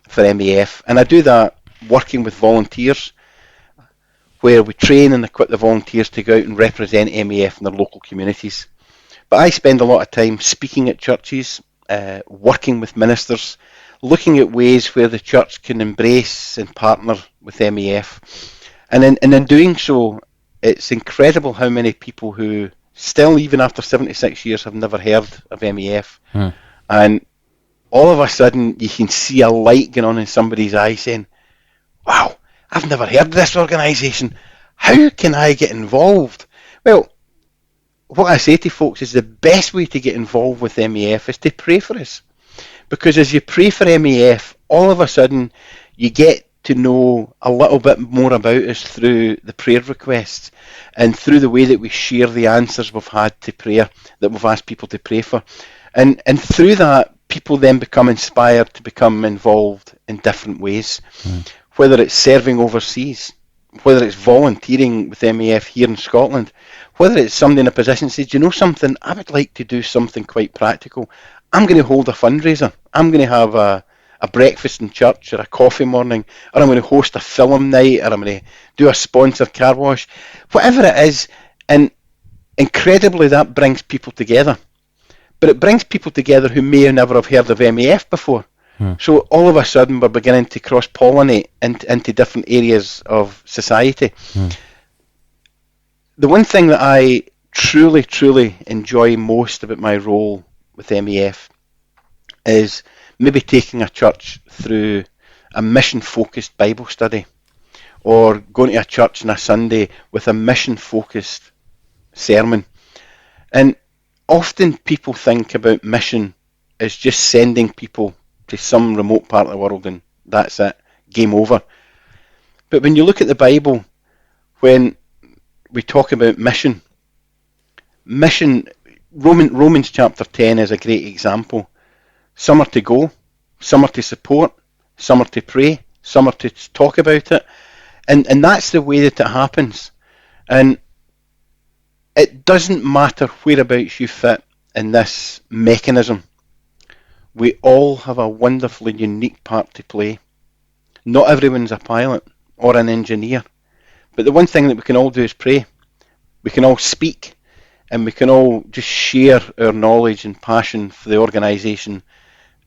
for MAF. And I do that working with volunteers, where we train and equip the volunteers to go out and represent MAF in their local communities. But I spend a lot of time speaking at churches, working with ministers, looking at ways where the church can embrace and partner with MAF. And in doing so, it's incredible how many people who still, even after 76 years, have never heard of MAF. And all of a sudden, you can see a light going on in somebody's eye saying, wow, I've never heard of this organisation. How can I get involved? Well, what I say to folks is the best way to get involved with MAF is to pray for us. Because as you pray for MAF, all of a sudden you get to know a little bit more about us through the prayer requests and through the way that we share the answers we've had to prayer, that we've asked people to pray for. And through that, people then become inspired to become involved in different ways. Whether it's serving overseas, whether it's volunteering with MAF here in Scotland, whether it's somebody in a position that says, you know something, I would like to do something quite practical. I'm going to hold a fundraiser. I'm going to have a breakfast in church or a coffee morning, or I'm going to host a film night, or I'm going to do a sponsored car wash. Whatever it is, and incredibly that brings people together. But it brings people together who may never have heard of MAF before. So all of a sudden we're beginning to cross-pollinate into different areas of society. The one thing that I truly, truly enjoy most about my role with MAF is maybe taking a church through a mission-focused Bible study, or going to a church on a Sunday with a mission-focused sermon. And often people think about mission as just sending people to some remote part of the world and that's it, game over. But when you look at the Bible, when we talk about mission, Romans chapter 10 is a great example. Some are to go, some are to support, some are to pray, some are to talk about it. And that's the way that it happens. And it doesn't matter whereabouts you fit in this mechanism. We all have a wonderfully unique part to play. Not everyone's a pilot or an engineer. But the one thing that we can all do is pray. We can all speak, and we can all just share our knowledge and passion for the organisation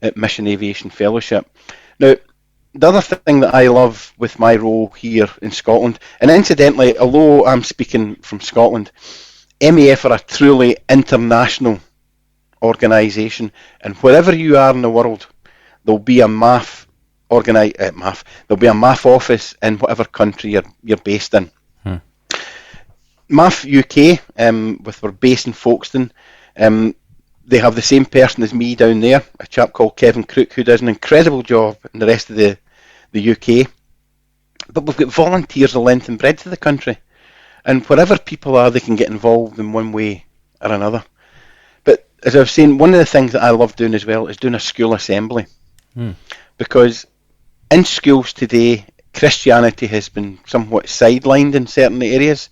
at Mission Aviation Fellowship. Now, the other thing that I love with my role here in Scotland, and incidentally, although I'm speaking from Scotland, MAF are a truly international organisation, and wherever you are in the world, there'll be a MAF there'll be a MAF office in whatever country you're based in. MAF UK, we're based in Folkestone. They have the same person as me down there, a chap called Kevin Crook, who does an incredible job in the rest of the UK. But we've got volunteers the length and breadth of the country. And wherever people are, they can get involved in one way or another. But as I was saying, one of the things that I love doing as well is doing a school assembly. Because in schools today, Christianity has been somewhat sidelined in certain areas,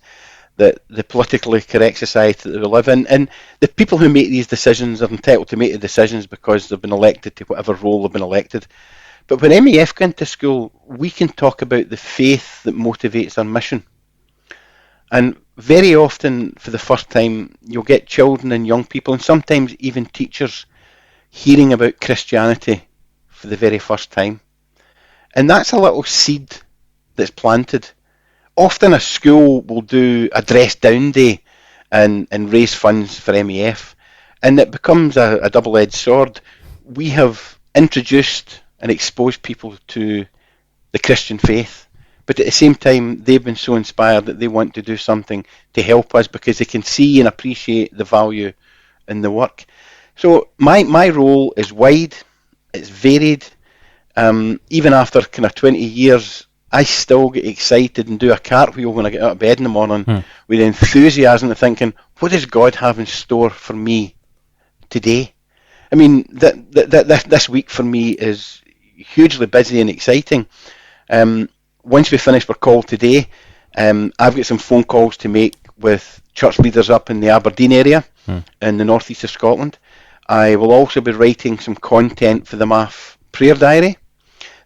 that the politically correct society that we live in, and the people who make these decisions are entitled to make the decisions because they've been elected to whatever role they've been elected. But when MAF go into school, we can talk about the faith that motivates our mission. And very often, for the first time, you'll get children and young people, and sometimes even teachers, hearing about Christianity for the very first time. And that's a little seed that's planted. Often a school will do a dress down day and raise funds for MAF, and it becomes a double-edged sword. We have introduced and exposed people to the Christian faith, but at the same time they've been so inspired that they want to do something to help us because they can see and appreciate the value in the work. So my role is wide, it's varied. Even after kind of 20 years, I still get excited and do a cartwheel when I get out of bed in the morning with enthusiasm and thinking, what does God have in store for me today? I mean, this week for me is hugely busy and exciting. Once we finish our call today, I've got some phone calls to make with church leaders up in the Aberdeen area in the northeast of Scotland. I will also be writing some content for the MAF prayer diary.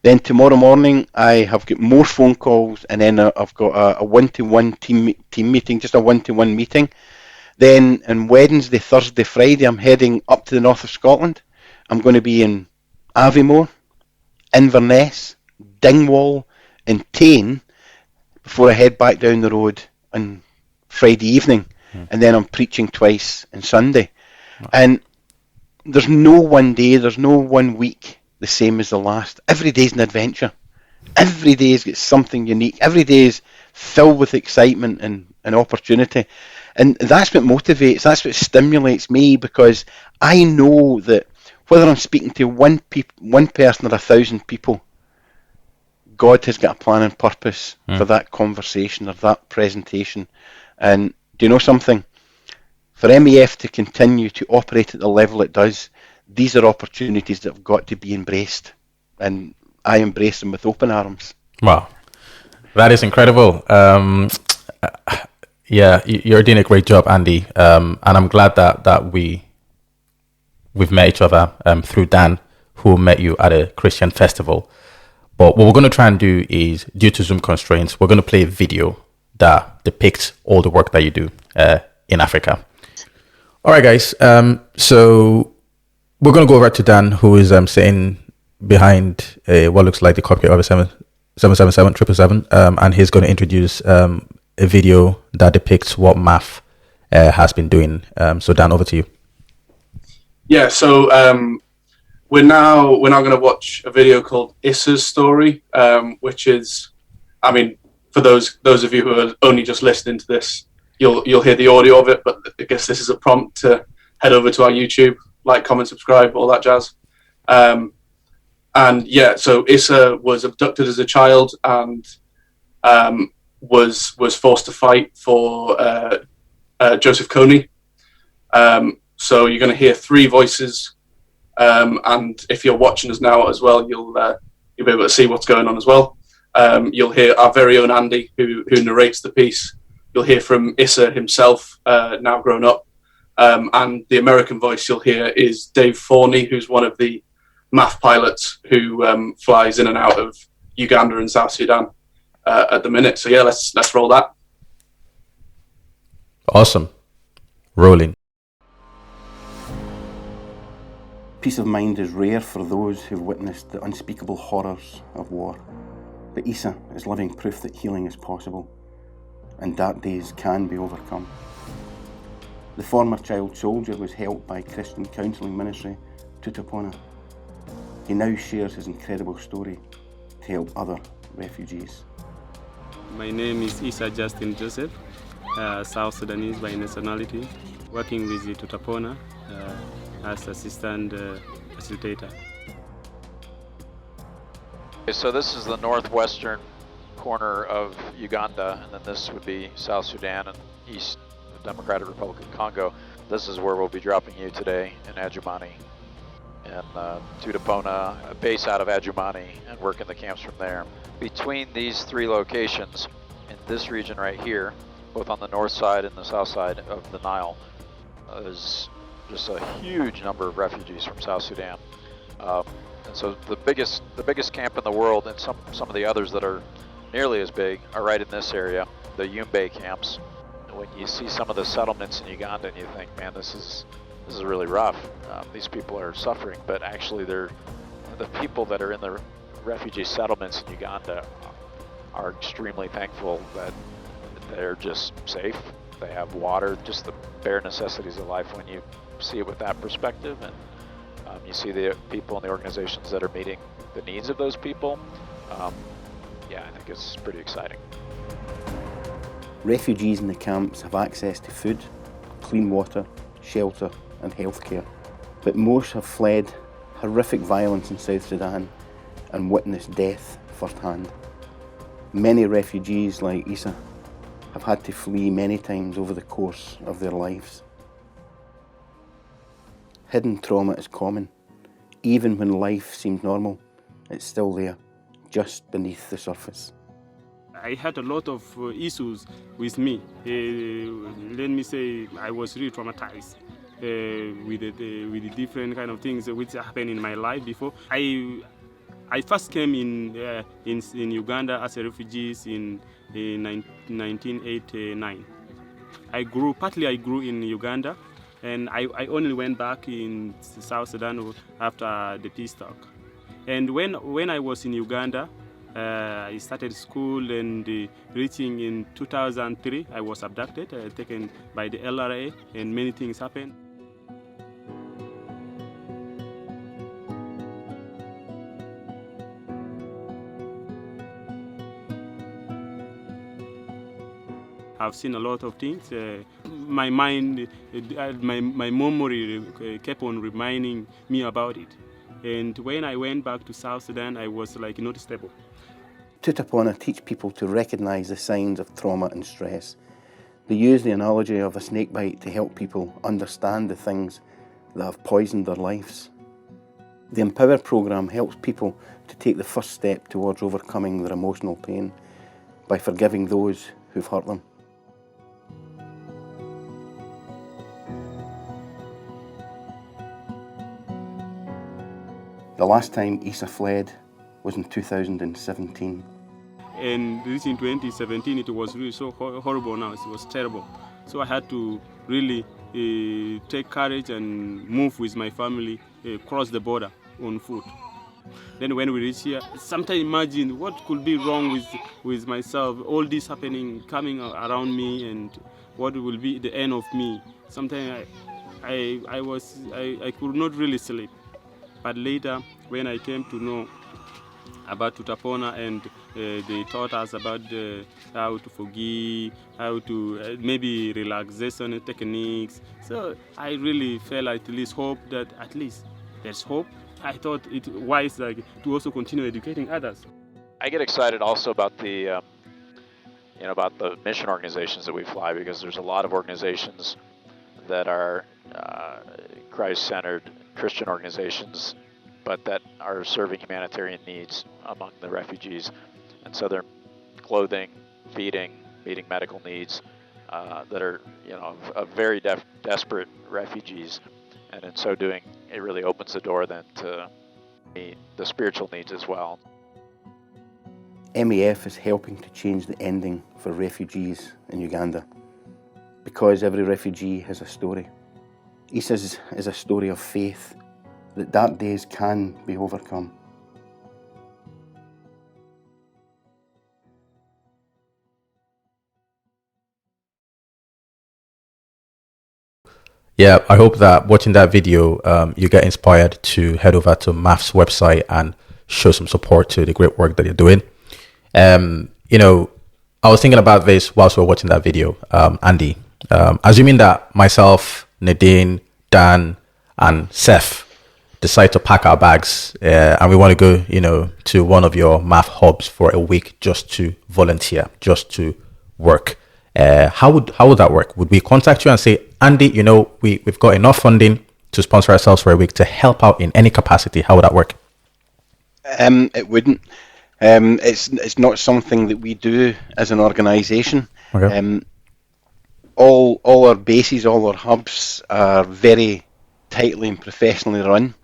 Then tomorrow morning I have got more phone calls, and then I've got a one-to-one team meeting, just a one-to-one meeting. Then on Wednesday, Thursday, Friday, I'm heading up to the north of Scotland. I'm going to be in Aviemore, Inverness, Dingwall and Tain before I head back down the road on Friday evening. And then I'm preaching twice on Sunday. And there's no one day, there's no 1 week the same as the last. Every day's an adventure. Every day's got something unique. Every day is filled with excitement and opportunity. And that's what motivates, that's what stimulates me, because I know that whether I'm speaking to one person or 1,000 people, God has got a plan and purpose for that conversation or that presentation. And do you know something? For MAF to continue to operate at the level it does, these are opportunities that have got to be embraced, and I embrace them with open arms. Wow, that is incredible. Yeah, you're doing a great job, Andy, and I'm glad that we've met each other through Dan, who met you at a Christian festival. But what we're going to try and do is, due to Zoom constraints, we're going to play a video that depicts all the work that you do in Africa. All right, guys. So we're going to go over to Dan, who is sitting behind what looks like the cockpit of a 777 and he's going to introduce a video that depicts what MAF has been doing. So Dan, over to you. Yeah, so we're now going to watch a video called Issa's story, which is, I mean, for those of you who are only just listening to this, you'll hear the audio of it, but I guess this is a prompt to head over to our YouTube, like, comment, subscribe, all that jazz. And yeah, so Issa was abducted as a child and was forced to fight for Joseph Kony. So you're going to hear three voices, and if you're watching us now as well, you'll be able to see what's going on as well. You'll hear our very own Andy, who narrates the piece. You'll hear from Issa himself, now grown up, and the American voice you'll hear is Dave Forney, who's one of the MAF pilots who flies in and out of Uganda and South Sudan at the minute. So yeah, let's roll that. Awesome. Rolling. Peace of mind is rare for those who've witnessed the unspeakable horrors of war. But Issa is living proof that healing is possible and dark days can be overcome. The former child soldier was helped by Christian counselling ministry Tutapona. He now shares his incredible story to help other refugees. My name is Issa Justin Joseph, South Sudanese by nationality, working with the Tutapona as assistant facilitator. Okay, so this is the northwestern corner of Uganda, and then this would be South Sudan and East Democratic Republic of Congo. This is where we'll be dropping you today in Adjumani and Tutapona, a base out of Adjumani, and working the camps from there. Between these three locations, in this region right here, both on the north side and the south side of the Nile, is just a huge number of refugees from South Sudan. And so the biggest camp in the world, and some of the others that are nearly as big, are right in this area, the Yumbe camps. When you see some of the settlements in Uganda and you think, man, this is really rough. These people are suffering, but actually the people that are in the refugee settlements in Uganda are extremely thankful that they're just safe. They have water, just the bare necessities of life when you see it with that perspective, and you see the people and the organizations that are meeting the needs of those people. Yeah, I think it's pretty exciting. Refugees in the camps have access to food, clean water, shelter and healthcare. But most have fled horrific violence in South Sudan and witnessed death firsthand. Many refugees like Issa have had to flee many times over the course of their lives. Hidden trauma is common. Even when life seems normal, it's still there, just beneath the surface. I had a lot of issues with me. Let me say I was really traumatized with the different kind of things which happened in my life before. I first came in Uganda as a refugee in 1989. I grew in Uganda, and I only went back in South Sudan after the peace talk. And when I was in Uganda, I started school, and reaching in 2003, I was abducted, taken by the LRA, and many things happened. I've seen a lot of things. My mind, my memory kept on reminding me about it. And when I went back to South Sudan, I was like not stable. Tutapona teach people to recognise the signs of trauma and stress. They use the analogy of a snake bite to help people understand the things that have poisoned their lives. The Empower programme helps people to take the first step towards overcoming their emotional pain by forgiving those who've hurt them. The last time Issa fled was in 2017. And reaching 2017, it was really so horrible now. It was terrible. So I had to really take courage and move with my family, cross the border on foot. Then when we reach here, sometimes imagine what could be wrong with myself, all this happening, coming around me, and what will be the end of me. Sometimes I could not really sleep. But later, when I came to know about Tutapona, and they taught us about how to forgive, how to maybe relaxation techniques. So I really felt at least hope that at least there's hope. I thought it wise to also continue educating others. I get excited also about the about the mission organizations that we fly, because there's a lot of organizations that are Christ-centered Christian organizations, but that are serving humanitarian needs among the refugees. And so they're clothing, feeding, meeting medical needs that are, of very desperate refugees. And in so doing, it really opens the door then to meet the spiritual needs as well. MAF is helping to change the ending for refugees in Uganda, because every refugee has a story. Isa's is a story of faith, that dark days can be overcome. Yeah, I hope that watching that video, you get inspired to head over to MAF's website and show some support to the great work that you're doing. I was thinking about this whilst we were watching that video, Andy. Assuming that myself, Nadine, Dan, and Seth decide to pack our bags and we want to go, to one of your MAF hubs for a week just to volunteer, just to work. How would that work? Would we contact you and say, Andy, we've got enough funding to sponsor ourselves for a week to help out in any capacity? How would that work? It wouldn't. It's not something that we do as an organisation. Okay. All our bases, all our hubs are very tightly and professionally run.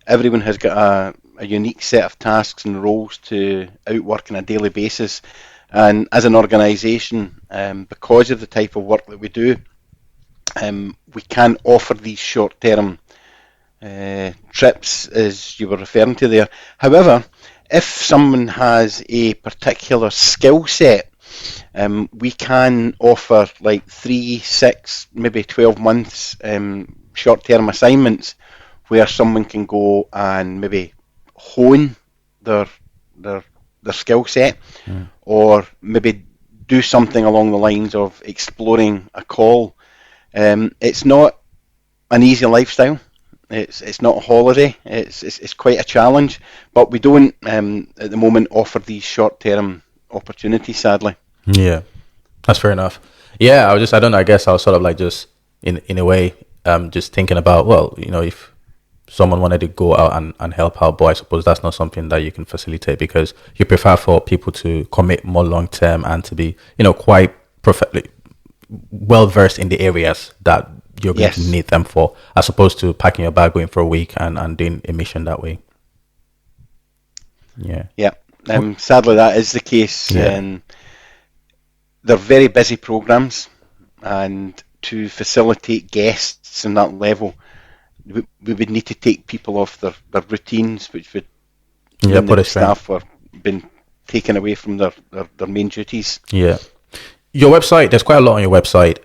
Everyone has got a unique set of tasks and roles to outwork on a daily basis. And as an organisation, because of the type of work that we do, we can't offer these short-term trips, as you were referring to there. However, if someone has a particular skill set, we can offer like 3, 6, maybe 12 months short-term assignments where someone can go and maybe hone their skill set, or maybe do something along the lines of exploring a call. It's not an easy lifestyle. It's not a holiday. It's quite a challenge, but we don't at the moment offer these short-term opportunities, sadly. Yeah, that's fair enough. Yeah, I don't know, I guess I was sort of like just in a way just thinking about, well, if someone wanted to go out and help out, but I suppose that's not something that you can facilitate, because you prefer for people to commit more long term and to be quite perfectly well versed in the areas that you're going to need them for, as opposed to packing your bag, going for a week and doing a mission that way. Yeah. Sadly, that is the case. Yeah. They're very busy programs, and to facilitate guests in that level, we would need to take people off their routines, which would mean that staff were been taken away from their main duties. Yeah. Your website, there's quite a lot on your website.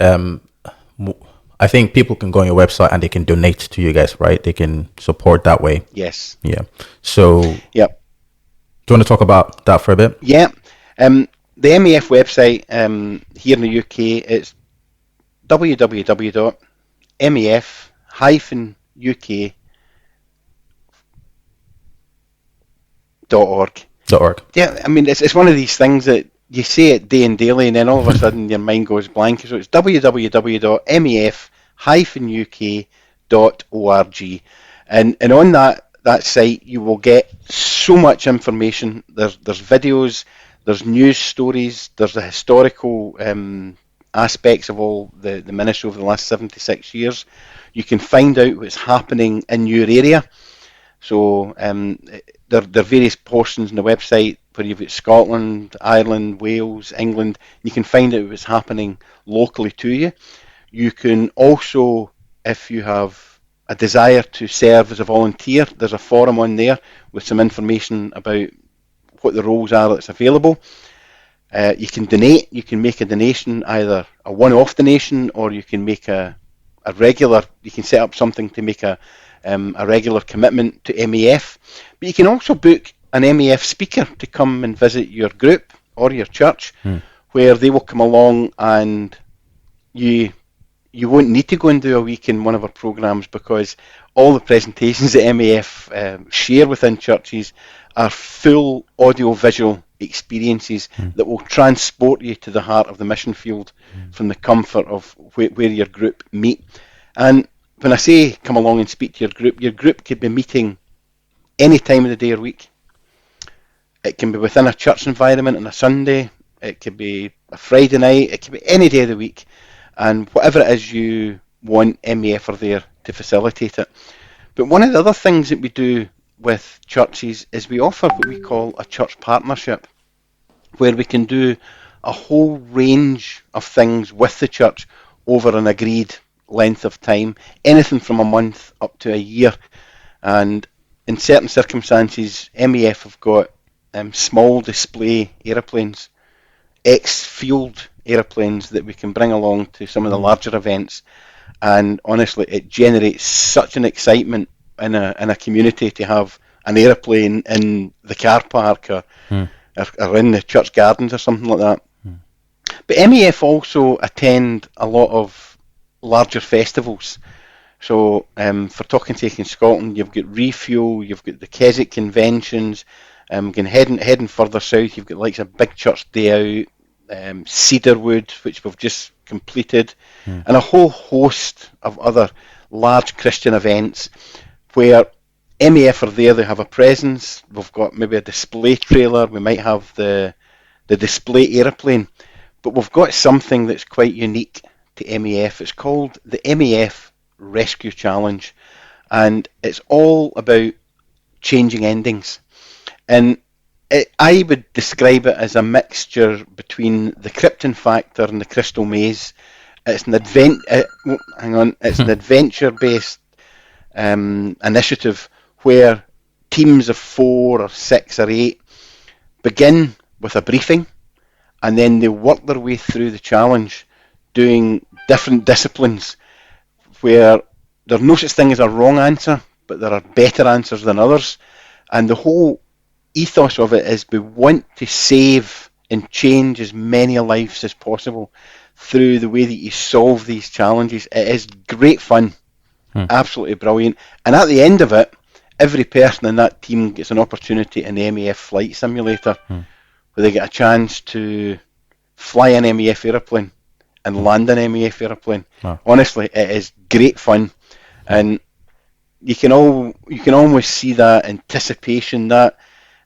I think people can go on your website and they can donate to you guys, right? They can support that way. Yes. Yeah. So, yeah. Do you want to talk about that for a bit? Yeah. The MAF website here in the UK, it's www.maf-uk.org. Yeah, I mean, it's one of these things that you say it day and daily, and then all of a sudden your mind goes blank. So it's www.maf-uk.org, and on that site you will get so much information. There's videos, there's news stories, there's the historical aspects of all the ministry over the last 76 years. You can find out what's happening in your area. So there are various portions on the website where you've got Scotland, Ireland, Wales, England. You can find out what's happening locally to you. You can also, if you have a desire to serve as a volunteer, there's a forum on there with some information about what the roles are that's available. You can donate. You can make a donation, either a one-off donation, or you can make a regular, you can set up something to make a regular commitment to MAF, but you can also book an MAF speaker to come and visit your group or your church, where they will come along, and you won't need to go and do a week in one of our programs, because all the presentations that MAF share within churches are full audio-visual experiences that will transport you to the heart of the mission field from the comfort of where your group meet. And when I say come along and speak to your group could be meeting any time of the day or week. It can be within a church environment on a Sunday, it could be a Friday night, it could be any day of the week, and whatever it is you want, MAF are there to facilitate it. But one of the other things that we do with churches is we offer what we call a church partnership, where we can do a whole range of things with the church over an agreed length of time, anything from a month up to a year. And in certain circumstances, MAF have got small display aeroplanes, ex-field aeroplanes that we can bring along to some of the larger events. And honestly, it generates such an excitement in a community to have an aeroplane in the car park or in the church gardens or something like that. But MAF also attend a lot of larger festivals. So for Talking Take in Scotland, you've got Refuel, you've got the Keswick conventions, heading further south, you've got likes of Big Church Day Out, Cedarwood, which we've just completed, and a whole host of other large Christian events where MAF are there. They have a presence. We've got maybe a display trailer, we might have the display aeroplane, but we've got something that's quite unique to MAF. It's called the MAF Rescue Challenge, and it's all about changing endings. And I would describe it as a mixture between the Krypton Factor and the Crystal Maze. It's an adventure-based initiative where teams of 4 or 6 or 8 begin with a briefing, and then they work their way through the challenge, doing different disciplines where there's no such thing as a wrong answer, but there are better answers than others. And the whole ethos of it is we want to save and change as many lives as possible through the way that you solve these challenges. It is great fun, absolutely brilliant. And at the end of it, every person in that team gets an opportunity in the MAF flight simulator, where they get a chance to fly an MAF aeroplane and land an MAF aeroplane. Wow. Honestly, it is great fun, and you can almost see that anticipation, that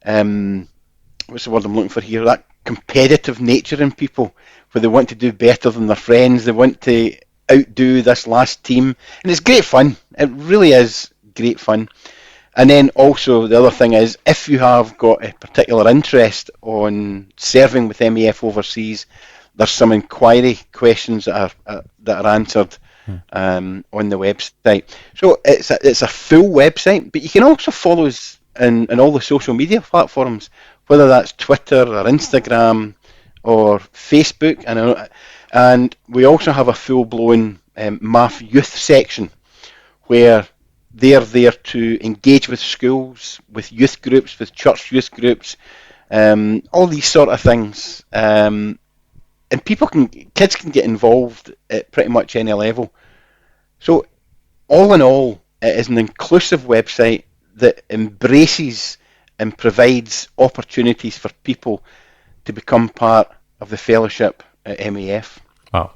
what's the word I'm looking for here? That competitive nature in people, where they want to do better than their friends. They want to outdo this last team, and it's great fun. It really is great fun. And then also the other thing is, if you have got a particular interest on serving with MAF overseas, there's some inquiry questions that are answered on the website. So it's a full website, but you can also follow us in all the social media platforms, whether that's Twitter or Instagram or Facebook, and we also have a full-blown MAF youth section where they're there to engage with schools, with youth groups, with church youth groups, all these sort of things. And kids can get involved at pretty much any level. So all in all, it is an inclusive website that embraces and provides opportunities for people to become part of the fellowship at MAF. Wow.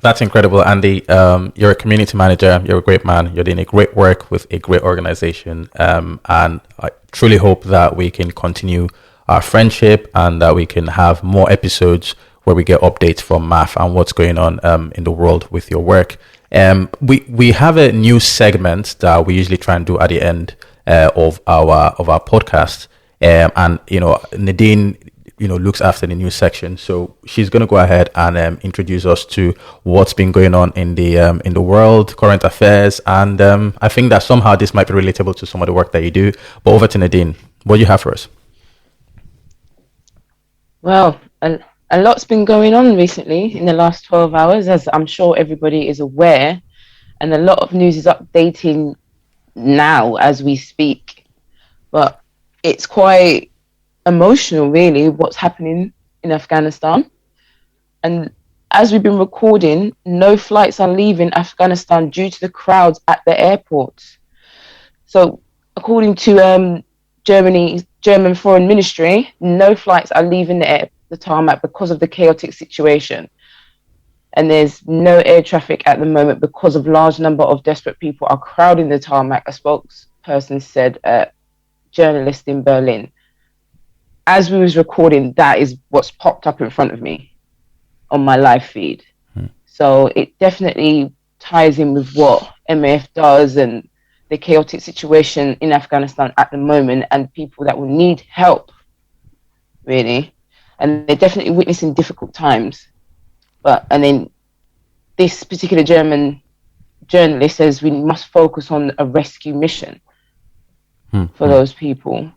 That's incredible, Andy. You're a community manager. You're a great man. You're doing a great work with a great organization. And I truly hope that we can continue our friendship and that we can have more episodes where we get updates from MAF and what's going on in the world with your work. We have a new segment that we usually try and do at the end of our podcast. And Nadine looks after the news section, so she's going to go ahead and introduce us to what's been going on in the world, current affairs, and I think that somehow this might be relatable to some of the work that you do. But over to Nadine, what do you have for us? Well, a lot's been going on recently in the last 12 hours, as I'm sure everybody is aware. and a lot of news is updating now as we speak. But it's quite emotional, really, what's happening in Afghanistan. And as we've been recording, no flights are leaving Afghanistan due to the crowds at the airports. So, according to German Foreign Ministry, no flights are leaving the tarmac because of the chaotic situation. And there's no air traffic at the moment because of large number of desperate people are crowding the tarmac, a spokesperson said, journalist in Berlin. As we was recording, that is what's popped up in front of me on my live feed. So it definitely ties in with what MAF does and the chaotic situation in Afghanistan at the moment, and people that will need help, really. And they're definitely witnessing difficult times. And then this particular German journalist says we must focus on a rescue mission for those people.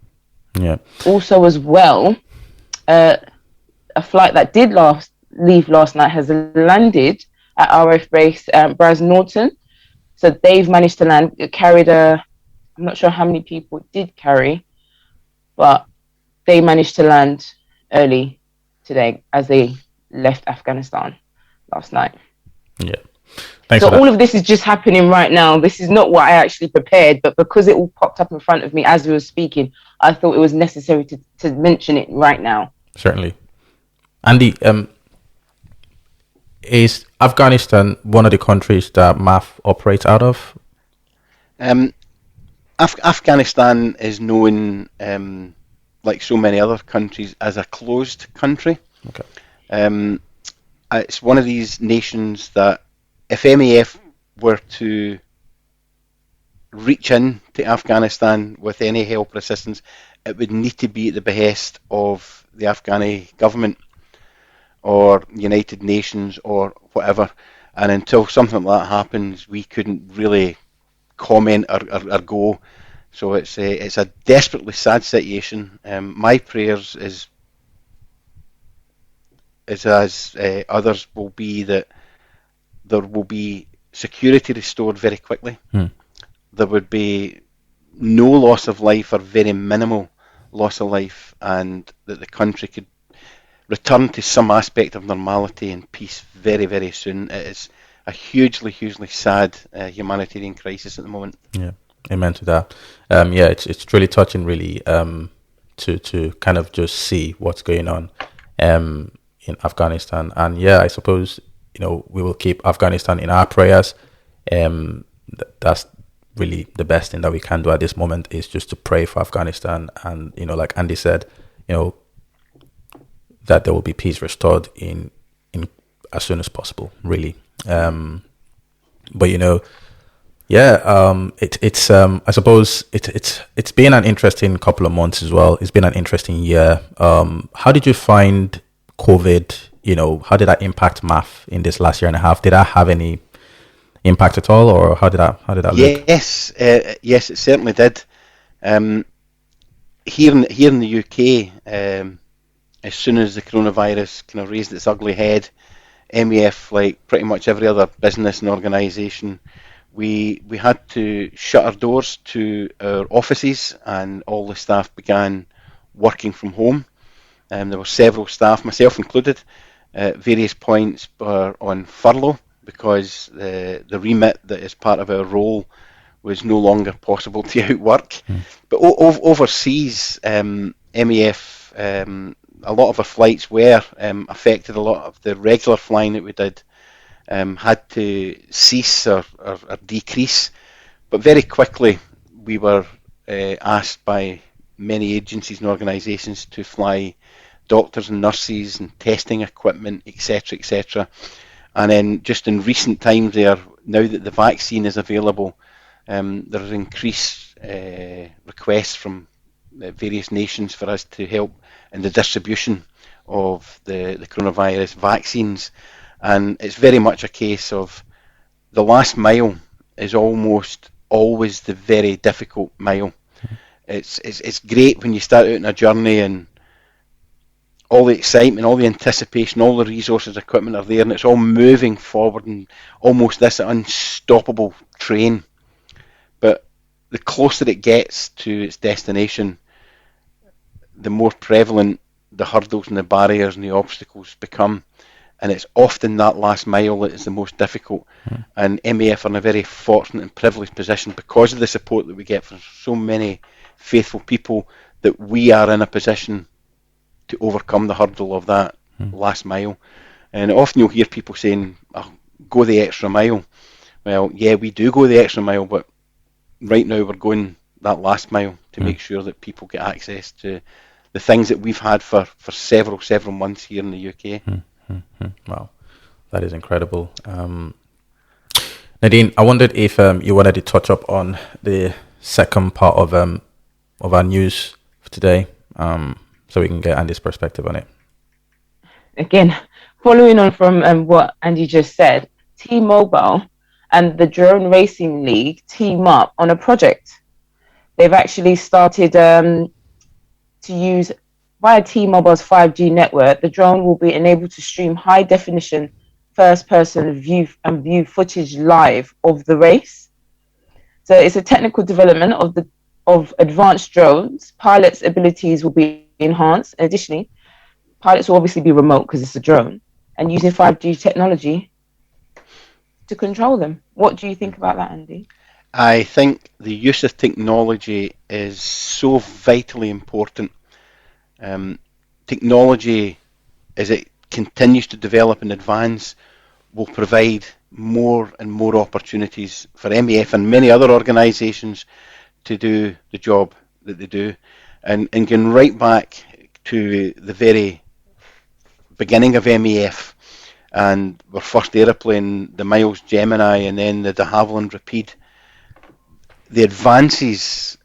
Yeah. Also, as well, a flight that did leave last night has landed at RF base Braz Norton. So they've managed to land. It carried I'm not sure how many people it did carry, but they managed to land early today as they left Afghanistan last night. Yeah. Thanks so for that. all of this is just happening right now. This is not what I actually prepared, but because it all popped up in front of me as we were speaking, I thought it was necessary to mention it right now. Certainly. Andy, is Afghanistan one of the countries that MAF operates out of? Afghanistan is known, like so many other countries, as a closed country. Okay. It's one of these nations that if MAF were to reach in to Afghanistan with any help or assistance, it would need to be at the behest of the Afghani government or United Nations or whatever. And until something like that happens, we couldn't really comment or go. So it's a desperately sad situation. My prayers is as others will be that there will be security restored very quickly. There would be no loss of life or very minimal loss of life, and that the country could return to some aspect of normality and peace very, very soon. It is a hugely, hugely sad humanitarian crisis at the moment. Yeah, amen to that. Yeah, it's truly touching, really, to kind of just see what's going on in Afghanistan. And yeah, I suppose, we will keep Afghanistan in our prayers. That's really the best thing that we can do at this moment, is just to pray for Afghanistan. And, like Andy said, that there will be peace restored in as soon as possible, really. But it's I suppose it's been an interesting couple of months as well. It's been an interesting year. How did you find COVID? How did that impact MAF in this last year and a half? Did that have any impact at all, or how did that look? Yes, it certainly did. Here in the UK, as soon as the coronavirus kind of raised its ugly head, MAF, like pretty much every other business and organisation, we had to shut our doors to our offices, and all the staff began working from home. There were several staff, myself included, at various points were on furlough because the remit that is part of our role was no longer possible to outwork. But overseas, MAF, a lot of our flights were affected. A lot of the regular flying that we did had to cease or decrease. But very quickly we were asked by many agencies and organisations to fly doctors and nurses and testing equipment, etc., etc. And then just in recent times there, now that the vaccine is available, there are increased requests from various nations for us to help in the distribution of the coronavirus vaccines. And it's very much a case of the last mile is almost always the very difficult mile. It's great when you start out on a journey and all the excitement, all the anticipation, all the resources, equipment are there, and it's all moving forward in almost this unstoppable train. But the closer it gets to its destination, the more prevalent the hurdles and the barriers and the obstacles become. And it's often that last mile that is the most difficult. And MAF are in a very fortunate and privileged position because of the support that we get from so many faithful people, that we are in a position to overcome the hurdle of that last mile. And often you'll hear people saying, oh, go the extra mile. Well, yeah, we do go the extra mile, but right now we're going that last mile to make sure that people get access to the things that we've had for several months here in the UK. Wow, that is incredible. Nadine, I wondered if you wanted to touch up on the second part of our news for today, so we can get Andy's perspective on it. Again, following on from what Andy just said, T-Mobile and the Drone Racing League team up on a project. They've actually started to use, via T-Mobile's 5G network, the drone will be enabled to stream high-definition first-person view footage live of the race. So it's a technical development of advanced drones. Pilots' abilities will be enhanced. Additionally, pilots will obviously be remote because it's a drone, and using 5G technology to control them. What do you think about that, Andy? I think the use of technology is so vitally important. Technology, as it continues to develop and advance, will provide more and more opportunities for MAF and many other organisations to do the job that they do. And going right back to the very beginning of MAF and our first aeroplane, the Miles Gemini, and then the de Havilland Rapide, the advances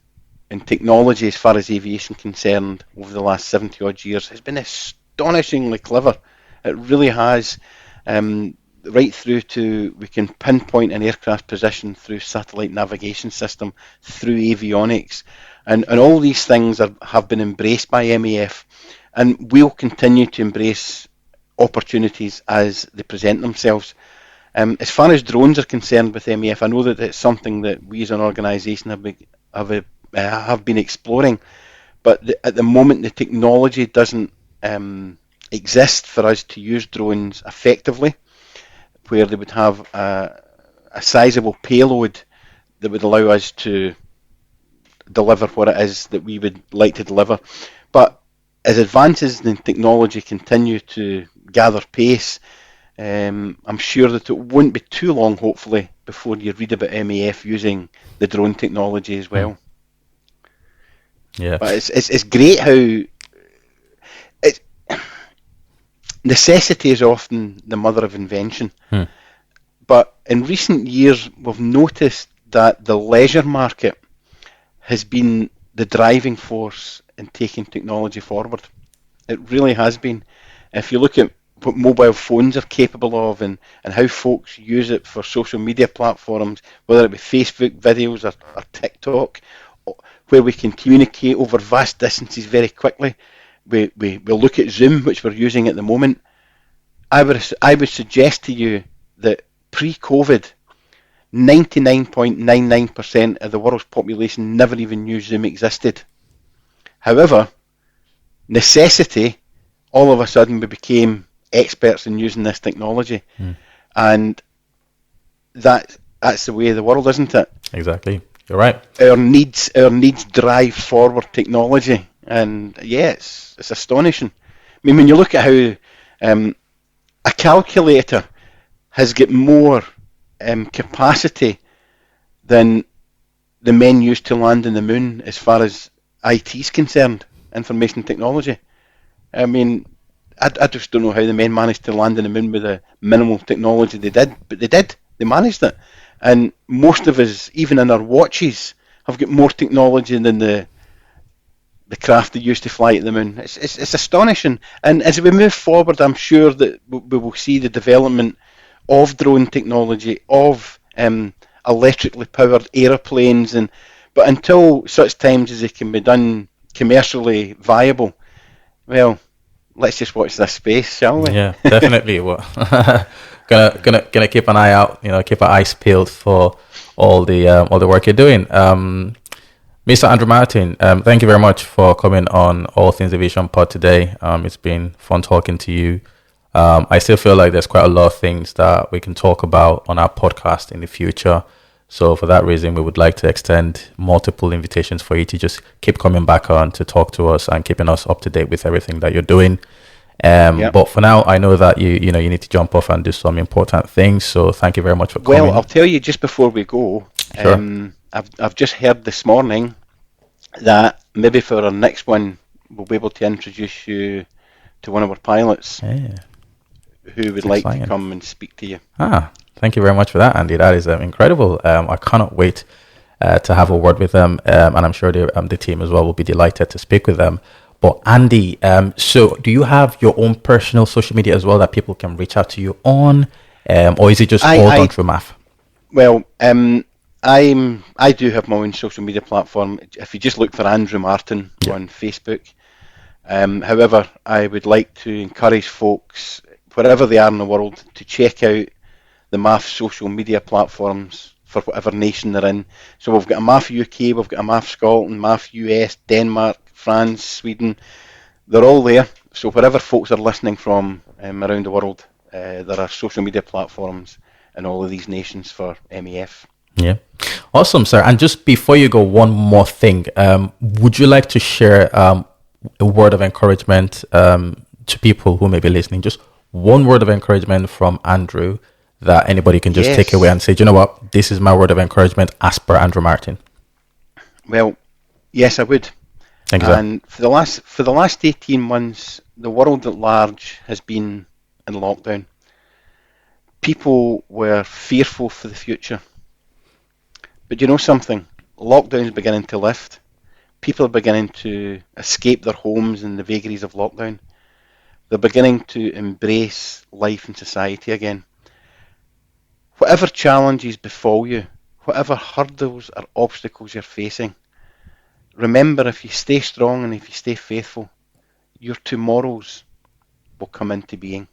in technology as far as aviation concerned over the last 70 odd years has been astonishingly clever. It really has. Right through to, we can pinpoint an aircraft position through satellite navigation system, through avionics, and all these things have been embraced by MAF, and will continue to embrace opportunities as they present themselves. As far as drones are concerned with MAF, I know that it's something that we as an organisation have been exploring, but at the moment the technology doesn't exist for us to use drones effectively, where they would have a sizable payload that would allow us to deliver what it is that we would like to deliver. But as advances in technology continue to gather pace, I'm sure that it won't be too long, hopefully, before you read about MAF using the drone technology as well. Yeah, but it's great how necessity is often the mother of invention. But in recent years, we've noticed that the leisure market has been the driving force in taking technology forward. It really has been. If you look at what mobile phones are capable of and how folks use it for social media platforms, whether it be Facebook videos or TikTok, where we can communicate over vast distances very quickly. We look at Zoom, which we're using at the moment. I would suggest to you that pre-COVID, 99.99% of the world's population never even knew Zoom existed. However, necessity, all of a sudden we became experts in using this technology. And that's the way of the world, isn't it? Exactly. You're right. Our needs drive forward technology, and yeah, it's astonishing. I mean, when you look at how a calculator has got more capacity than the men used to land on the moon as far as IT is concerned, information technology. I mean, I just don't know how the men managed to land on the moon with the minimal technology they did, but they did. They managed it. And most of us, even in our watches, have got more technology than the craft they used to fly at the moon. It's astonishing. And as we move forward, I'm sure that we will see the development of drone technology, of electrically powered aeroplanes, but until such times as it can be done commercially viable, well, let's just watch this space, shall we? Yeah, definitely. Well, gonna keep an eye out. Keep our eyes peeled for all the work you're doing. Mr. Andrew Martin, thank you very much for coming on All Things Aviation Pod today. It's been fun talking to you. I still feel like there's quite a lot of things that we can talk about on our podcast in the future. So for that reason, we would like to extend multiple invitations for you to just keep coming back on to talk to us and keeping us up to date with everything that you're doing. But for now, I know that you need to jump off and do some important things. So thank you very much for coming. Well, I'll tell you just before we go. Sure. I've just heard this morning that maybe for our next one, we'll be able to introduce you to one of our pilots who would like to come and speak to you. Thank you very much for that, Andy. That is incredible. I cannot wait to have a word with them, and I'm sure the team as well will be delighted to speak with them. But Andy, so do you have your own personal social media as well that people can reach out to you on, or is it just all done through MAF? Well, I do have my own social media platform. If you just look for Andrew Martin on Facebook. However, I would like to encourage folks, wherever they are in the world, to check out the MAF social media platforms for whatever nation they're in. So we've got a MAF UK, we've got a MAF Scotland, MAF US, Denmark, France, Sweden. They're all there. So wherever folks are listening from around the world, there are social media platforms in all of these nations for MEF. Yeah. Awesome, sir. And just before you go, one more thing. Would you like to share a word of encouragement to people who may be listening? Just one word of encouragement from Andrew that anybody can just take away and say, do you know what? This is my word of encouragement as per Andrew Martin. Well, yes, I would. Thank you, sir. And for the last 18 months, the world at large has been in lockdown. People were fearful for the future. But you know something? Lockdown is beginning to lift. People are beginning to escape their homes in the vagaries of lockdown. They're beginning to embrace life and society again. Whatever challenges befall you, whatever hurdles or obstacles you're facing, remember, if you stay strong and if you stay faithful, your tomorrows will come into being.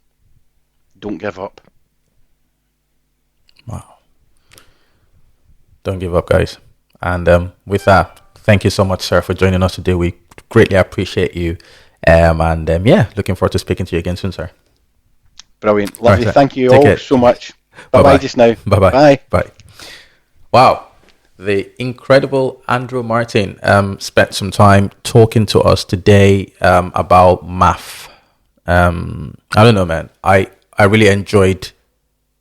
Don't give up. Wow. Don't give up, guys. And with that, thank you so much, sir, for joining us today. We greatly appreciate you. Looking forward to speaking to you again soon, sir. Brilliant. Lovely. Right, thank you all so much. Bye-bye just now. Bye-bye. Bye. Bye. Wow. The incredible Andrew Martin spent some time talking to us today about MAF. I don't know, man. I really enjoyed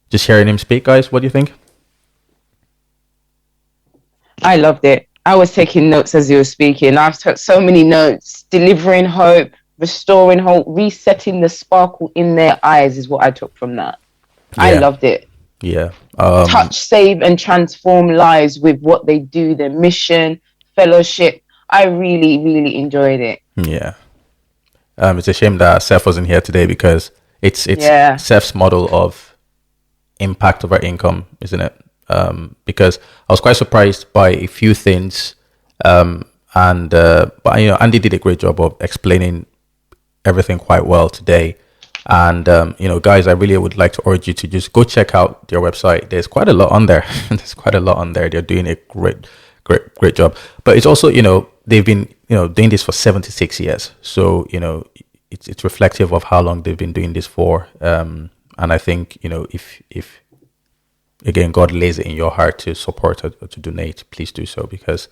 just hearing him speak, guys. What do you think? I loved it. I was taking notes as you were speaking. I've took so many notes. Delivering hope, restoring hope, resetting the sparkle in their eyes is what I took from that. Yeah. I loved it. Yeah. Touch, save, and transform lives with what they do, their mission, fellowship. I really, really enjoyed it. Yeah. It's a shame that Seth wasn't here today because it's Seth's model of impact over income, isn't it? Because I was quite surprised by a few things, but Andy did a great job of explaining everything quite well today. And guys, I really would like to urge you to just go check out their website. There's quite a lot on there. They're doing a great job. But it's also, they've been doing this for 76 years. So it's reflective of how long they've been doing this for. And I think if again, God lays it in your heart to support or to donate, please do so because,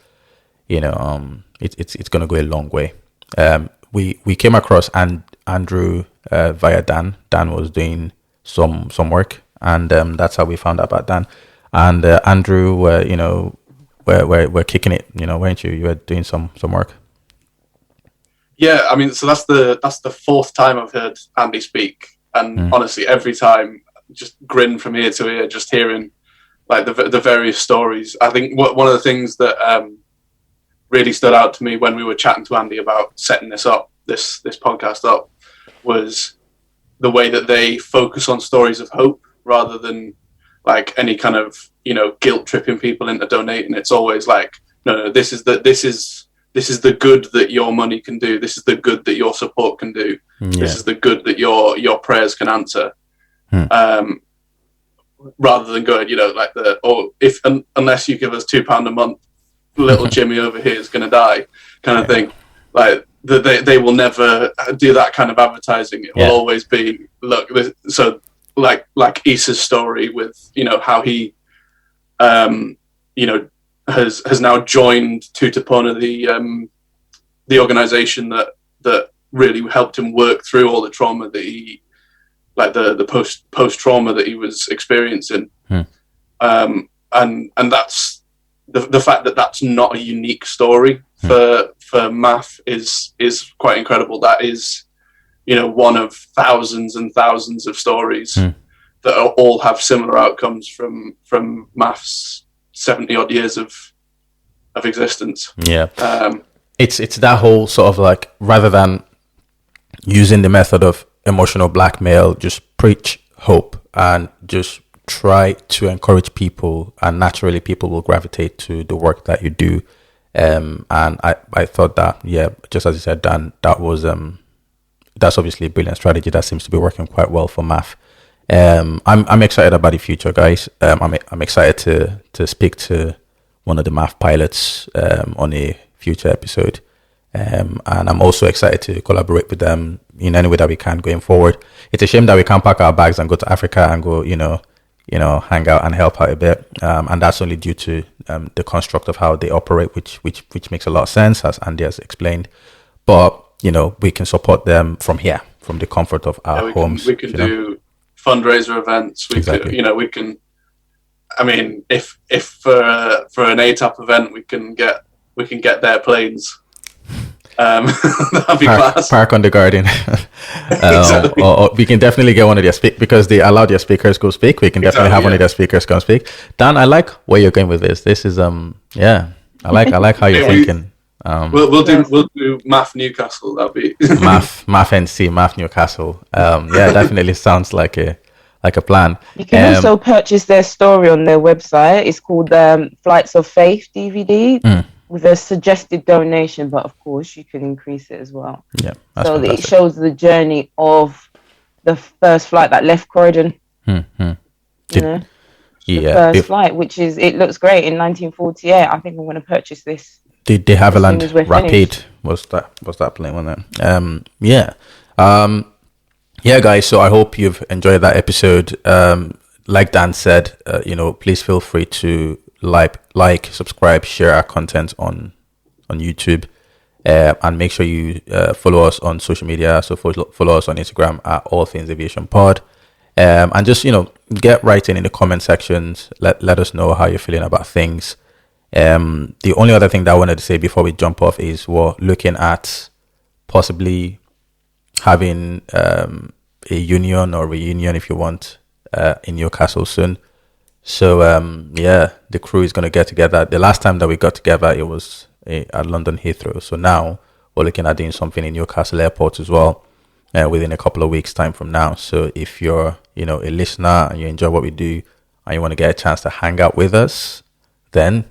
it's going to go a long way. We came across Andrew via Dan. Dan was doing some work, and that's how we found out about Dan. And Andrew, we're kicking it, weren't you? You were doing some work. Yeah, I mean, so that's the fourth time I've heard Andy speak, and honestly, every time, just grin from ear to ear, just hearing like the various stories. I think one of the things that really stood out to me when we were chatting to Andy about setting this podcast up, was the way that they focus on stories of hope rather than like any kind of guilt tripping people into donating. It's always like, no, this is this is the good that your money can do. This is the good that your support can do. Yeah. This is the good that your prayers can answer. Rather than going, like unless you give us £2 a month, little Jimmy over here is going to die, kind of thing. Like they will never do that kind of advertising. It will always be, look. So like Issa's story with how he, has now joined Tutapona, the organization that really helped him work through all the trauma that he. Like the post trauma that he was experiencing, and that's the fact that that's not a unique story for MAF is quite incredible. That is, one of thousands and thousands of stories that all have similar outcomes from MAF's 70 odd years of existence. Yeah, it's that whole sort of like, rather than using the method of emotional blackmail, just preach hope and just try to encourage people, and naturally people will gravitate to the work that you do. And I thought that, just as you said, Dan, that was that's obviously a brilliant strategy that seems to be working quite well for MAF. I'm excited about the future, guys. I'm excited to speak to one of the MAF pilots on a future episode. And I'm also excited to collaborate with them in any way that we can going forward. It's a shame that we can't pack our bags and go to Africa and go, hang out and help out a bit. And that's only due to the construct of how they operate, which makes a lot of sense, as Andy has explained. But, we can support them from here, from the comfort of our homes. We can do fundraiser events. Exactly. We can, I mean, if for an ATAP event, we can get their planes. That'd be class. Park on the garden. Exactly. or we can definitely get one of their because they allow their speakers go speak. We can definitely have one of their speakers come speak. Dan, I like where you're going with this. This is I like how you're thinking. We'll do MAF Newcastle. That'll be MAF NC, MAF Newcastle. Definitely sounds like a plan. You can also purchase their story on their website. It's called Flights of Faith DVD. With a suggested donation, but of course you can increase it as well. Yeah, so that it shows the journey of the first flight that left Croydon. The first flight, which is, it looks great, in 1948. I think I'm going to purchase this. Did they have a land Rapid? Was that plane on there? Guys. So I hope you've enjoyed that episode. Like Dan said, please feel free to like, subscribe, share our content on YouTube, and make sure you follow us on social media. So follow us on Instagram at All Things Aviation Pod, and just get writing in the comment sections. Let us know how you're feeling about things. The only other thing that I wanted to say before we jump off is we're looking at possibly having a union or reunion, if you want, in Newcastle soon. So, the crew is going to get together. The last time that we got together, it was at London Heathrow. So now we're looking at doing something in Newcastle Airport as well, within a couple of weeks' time from now. So if you're, a listener and you enjoy what we do and you want to get a chance to hang out with us, then,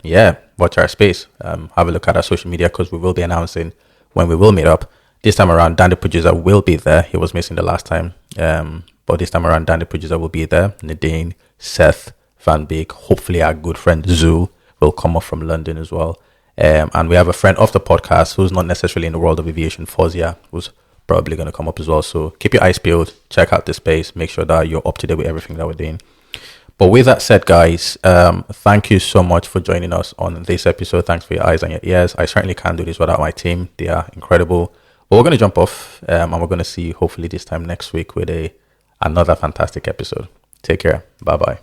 watch our space. Have a look at our social media, because we will be announcing when we will meet up. This time around, Dan the producer will be there. He was missing the last time. But this time around, Dan the producer will be there. Nadine, Seth, Van Beek, hopefully our good friend Zul will come up from London as well. And we have a friend of the podcast who's not necessarily in the world of aviation, Fozia, who's probably going to come up as well. So keep your eyes peeled, check out the space, make sure that you're up to date with everything that we're doing. But with that said, guys, thank you so much for joining us on this episode. Thanks for your eyes and your ears. I certainly can't do this without my team. They are incredible. But we're going to jump off, and we're going to see you hopefully this time next week with another fantastic episode. Take care. Bye-bye.